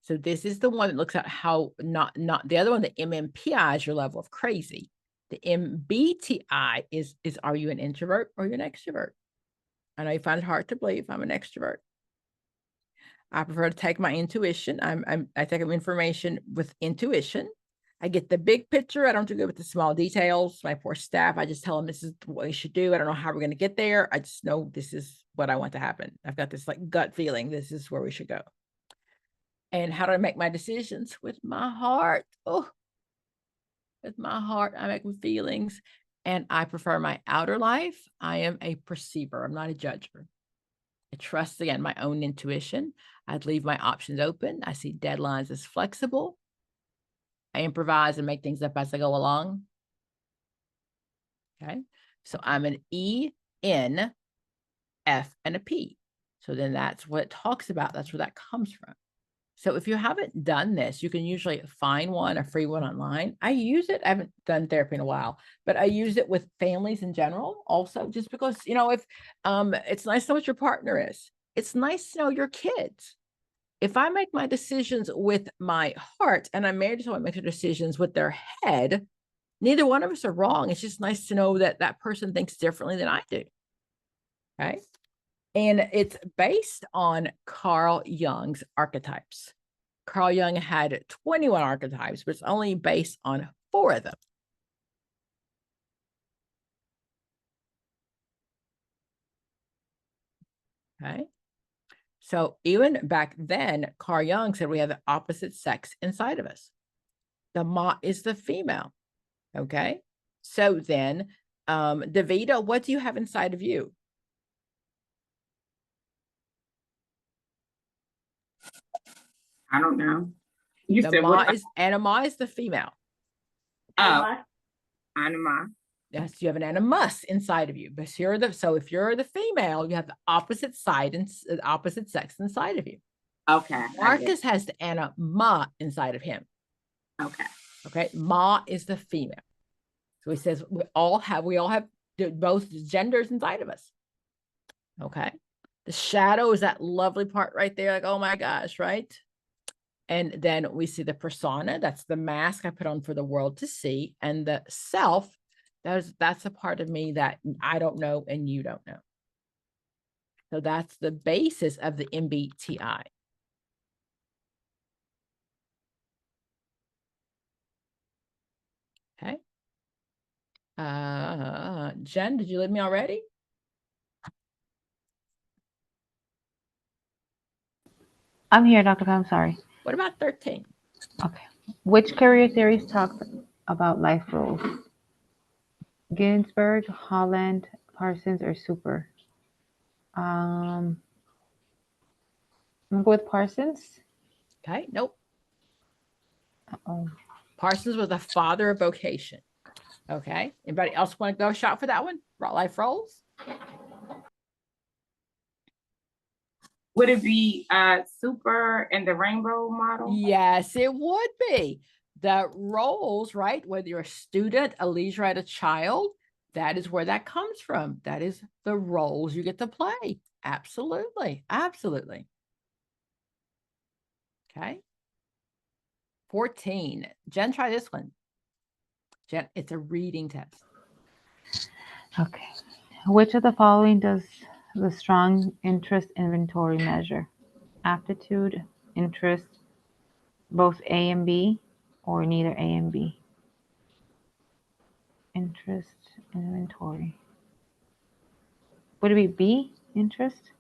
So this is the one that looks at how not the other one, the MMPI is your level of crazy. The MBTI is are you an introvert or you're an extrovert? I know you find it hard to believe I'm an extrovert. I prefer to take my intuition. I take information with intuition. I get the big picture. I don't do good with the small details. My poor staff, I just tell them this is what we should do. I don't know how we're going to get there. I just know this is what I want to happen. I've got this like gut feeling. This is where we should go. And how do I make my decisions? With my heart. Oh, with my heart, I make my feelings. And I prefer my outer life. I am a perceiver. I'm not a judger. I trust, again, my own intuition. I'd leave my options open. I see deadlines as flexible. I improvise and make things up as I go along. Okay. So I'm an E, N, F, and a P. So then that's what it talks about. That's where that comes from. So if you haven't done this, you can usually find one, a free one online. I use it. I haven't done therapy in a while, but I use it with families in general also, just because, you know, if it's nice to know what your partner is. It's nice to know your kids. If I make my decisions with my heart and I'm married to someone, make their decisions with their head, neither one of us are wrong. It's just nice to know that that person thinks differently than I do. Okay. And it's based on Carl Jung's archetypes. Carl Jung had 21 archetypes, but it's only based on 4 of them. Okay. So even back then, Carl Jung said we have the opposite sex inside of us. The Ma is the female. Okay. So then, Davida, what do you have inside of you? I don't know. You The said Ma what? is Anima is the female. Oh, anima. Yes, you have an animus inside of you. But so if you're the female, you have the opposite side and opposite sex inside of you. Okay. I get it. Marcus has the anima inside of him. Okay. Okay, Ma is the female. So he says we all have both genders inside of us. Okay, the shadow is that lovely part right there. Like, oh my gosh, right? And then we see the persona. That's the mask I put on for the world to see, and the self. That's a part of me that I don't know and you don't know. So that's the basis of the MBTI. Okay. Jen, did you leave me already? I'm here, Dr. Pam. Sorry. What about 13? Okay. Which career theories talk about life roles? Ginsburg, Holland, Parsons, or Super? I'm gonna go with Parsons. Okay, nope. Uh-oh. Parsons was the father of vocation. Okay. Anybody else want to go shot for that one? Life roles? Would it be Super and the Rainbow model? Yes, it would be. The roles, right? Whether you're a student, a leisure, a child, that is where that comes from. That is the roles you get to play. Absolutely. Absolutely. Okay. 14. Jen, try this one. Jen, it's a reading test. Okay. Which of the following does the strong interest inventory measure? Aptitude, interest, both A and B, or neither A and B? Interest inventory. Would it be B, interest?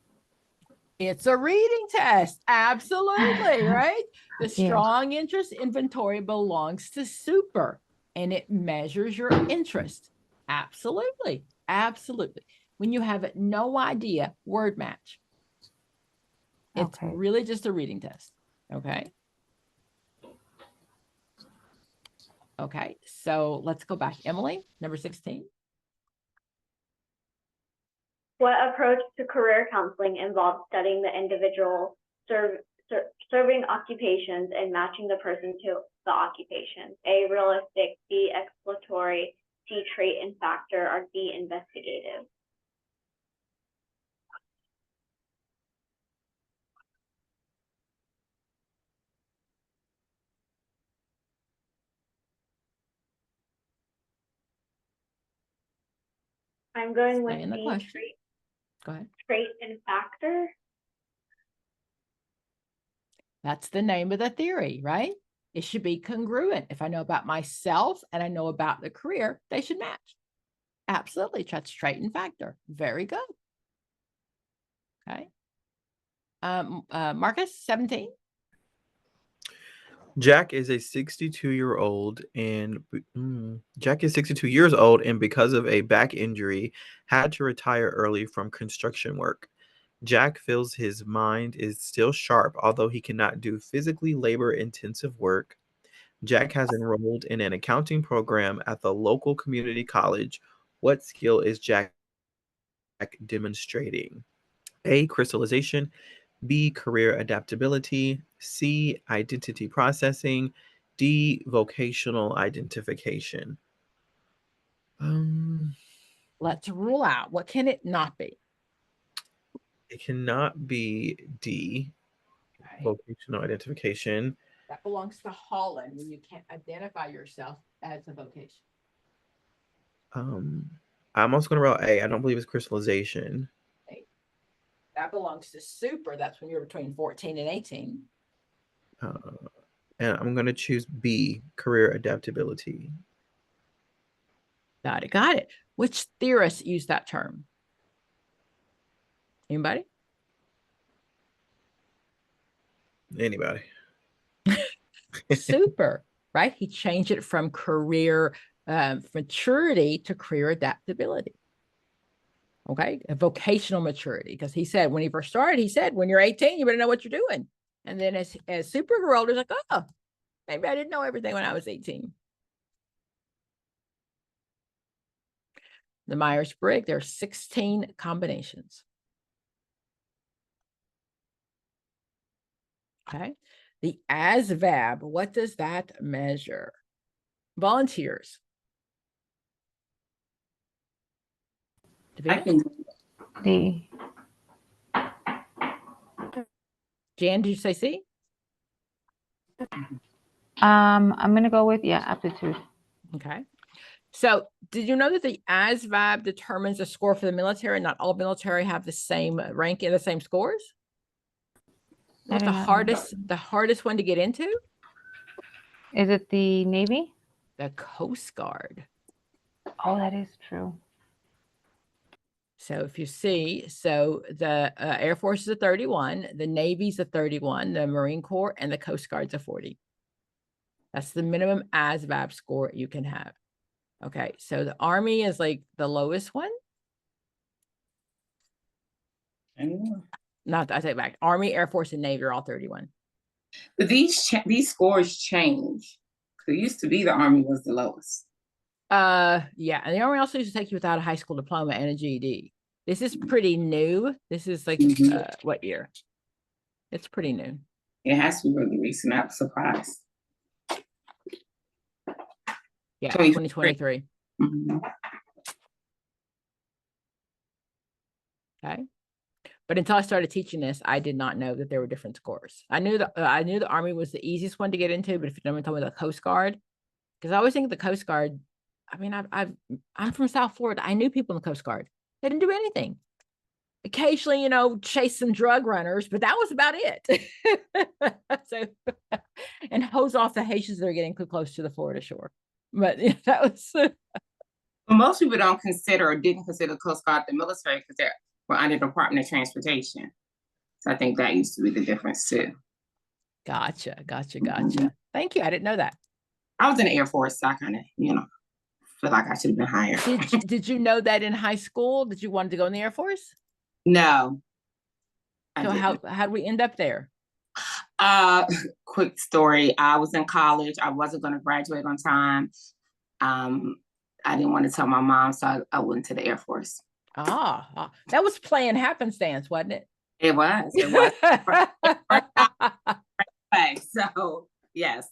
It's a reading test. Absolutely, right? The Yeah. strong interest inventory belongs to Super and it measures your interest. Absolutely. Absolutely. When you have no idea, word match. It's Okay. really just a reading test. Okay. Okay. So let's go back. Emily, number 16. What approach to career counseling involves studying the individual serving occupations and matching the person to the occupation? A, realistic, B, exploratory, C, trait and factor, or D, investigative? I'm going with Stay in the D, question. Go ahead. trait and factor. That's the name of the theory, right? It should be congruent. If I know about myself and I know about the career, they should match. Absolutely. That's trait and factor. Very good. Okay. Marcus, 17. Jack is a 62-year-old and Jack is 62 years old and because of a back injury had to retire early from construction work. Jack feels his mind is still sharp, although he cannot do physically labor-intensive work. Jack has enrolled in an accounting program at the local community college. What skill is Jack demonstrating? A, crystallization. B, career adaptability. C, identity processing. D, vocational identification. Let's rule out. What can it not be? It cannot be D, Okay. vocational identification. That belongs to Holland when you can't identify yourself as a vocation. I'm also going to roll A. I don't believe it's crystallization. That belongs to super. That's when you're between 14 and 18. And I'm going to choose B, career adaptability. Got it. Got it. Which theorists use that term? Anybody? Anybody? Super, right? He changed it from career maturity to career adaptability. Okay, a vocational maturity, because he said when he first started, he said when you're 18, you better know what you're doing. And then as super grew older, he's like, oh, maybe I didn't know everything when I was 18. The Myers-Briggs, there are 16 combinations. Okay. The ASVAB, what does that measure? Volunteers. I can. D. Jan, did you say C? I'm gonna go with aptitude. Okay. So did you know that the ASVAB determines the score for the military? Not all military have the same rank and the same scores. What's the hardest one to get into? Is it the Navy? The Coast Guard. Oh, that is true. So if you see, so the Air Force is a 31, the Navy's a 31, the Marine Corps and the Coast Guard's a 40. That's the minimum ASVAB score you can have. Okay, so the Army is like the lowest one. Not, I take it back. Army, Air Force, and Navy are all 31. But these scores change. It used to be the Army was the lowest. Yeah, and the Army also used to take you without a high school diploma and a GED. This is pretty new. This is like what year? It's pretty new. It has to be really recent. I'm surprised. Yeah, 2023. Mm-hmm. Okay. But until I started teaching this, I did not know that there were different scores. I knew the Army was the easiest one to get into, but if you don't tell me the Coast Guard, because I always think the Coast Guard. I mean, I'm from South Florida. I knew people in the Coast Guard. They didn't do anything. Occasionally, you know, chase some drug runners, but that was about it. So, and hose off the Haitians that are getting too close to the Florida shore. But that was. Well, most people don't consider or didn't consider the Coast Guard the military because they were under the Department of Transportation. So I think that used to be the difference too. Gotcha. Thank you. I didn't know that. I was in the Air Force, so I kind of, feel like I should have been higher. Did you know that in high school? Did you want to go in the Air Force? No. So how did we end up there? Quick story. I was in college. I wasn't going to graduate on time. I didn't want to tell my mom, so I went to the Air Force. That was playing happenstance, wasn't it? It was. So yes.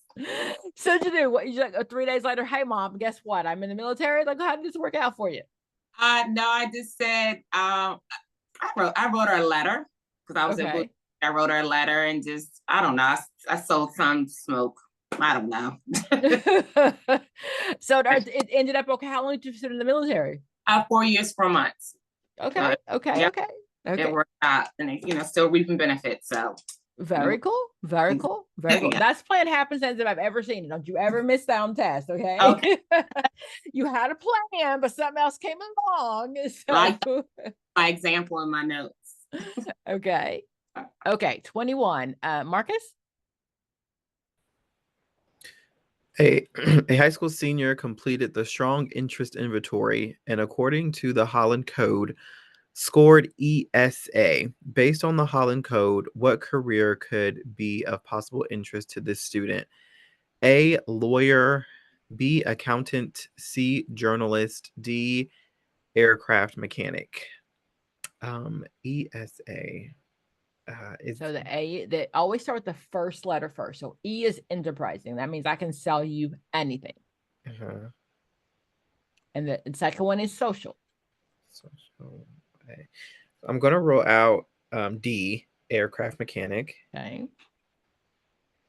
So did you do what? You like 3 days later? Hey, mom, guess what? I'm in the military. Like, how did this work out for you? No, I just said I wrote her a letter because I was able. I wrote her a letter and just I don't know. I sold some smoke. I don't know. So it ended up okay. How long did you sit in the military? 4 years, 4 months. Okay. It worked out, and still reaping benefits. So very cool. Yeah. That's plan happenstance if I've ever seen it. Don't you ever miss that on test, okay? You had a plan, but something else came along. So. Like my example in my notes. Okay. 21. Marcus? A high school senior completed the strong interest inventory, and according to the Holland Code, scored ESA. Based on the Holland Code, what career could be of possible interest to this student? A, lawyer, B, accountant, C, journalist, D, aircraft mechanic. ESA. Is So the A, they always start with the first letter first. So E is enterprising. That means I can sell you anything. uh, And the second one is social. social. Okay. I'm gonna roll out D, aircraft mechanic. Okay.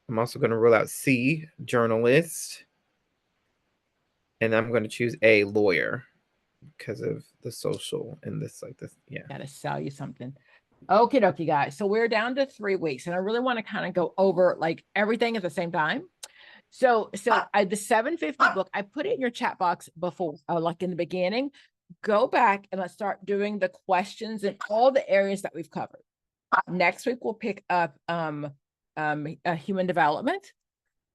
I'm also gonna rule out C, journalist, and I'm gonna choose A, lawyer, because of the social and this like this. Yeah. Gotta sell you something. Okay, dokie, guys. So we're down to 3 weeks, and I really want to kind of go over like everything at the same time. So the 750 book, I put it in your chat box before, like in the beginning. Go back and let's start doing the questions in all the areas that we've covered. Next week we'll pick up human development.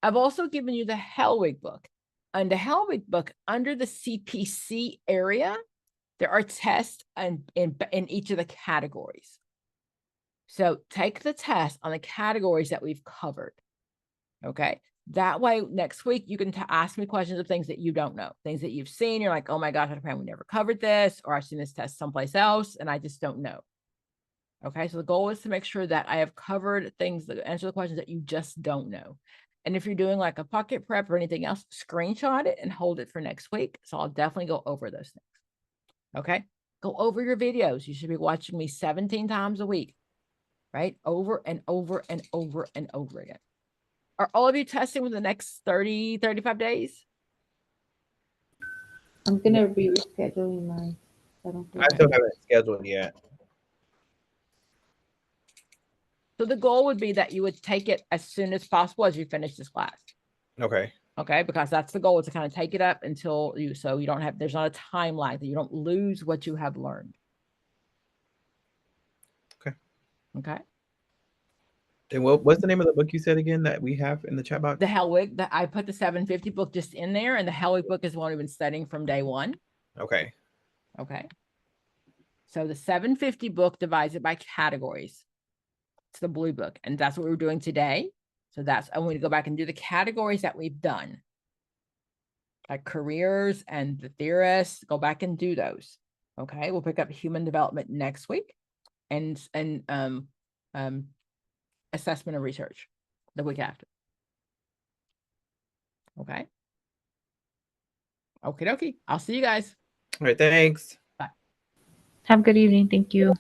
I've also given you the Hellwig book. And the Hellwig book, under the CPC area, there are tests in each of the categories. So take the test on the categories that we've covered. Okay. That way, next week, you can ask me questions of things that you don't know, things that you've seen. You're like, oh my gosh, we never covered this, or I've seen this test someplace else, and I just don't know. Okay. So the goal is to make sure that I have covered things that answer the questions that you just don't know. And if you're doing like a pocket prep or anything else, screenshot it and hold it for next week. So I'll definitely go over those things. Okay. Go over your videos. You should be watching me 17 times a week, right? Over and over and over and over again. Are all of you testing within the next 30, 35 days? I'm gonna be rescheduling mine. I don't think I still haven't scheduled yet. So the goal would be that you would take it as soon as possible as you finish this class. Okay. Okay, because that's the goal, is to kind of take it up until so you don't have, there's not a time lag, that you don't lose what you have learned. Okay. Okay. And what's the name of the book you said again that we have in the chat box? The Hellwig, that I put the 750 book just in there, and the Hellwig book is the one we've been studying from day one. Okay. Okay. So the 750 book divides it by categories. It's the blue book, and that's what we're doing today. So that's, I'm going to go back and do the categories that we've done, like careers and the theorists. Go back and do those. Okay, we'll pick up human development next week, and assessment and research the week after. Okay. Okie dokie. I'll see you guys. All right. Thanks. Have a good evening. Thank you.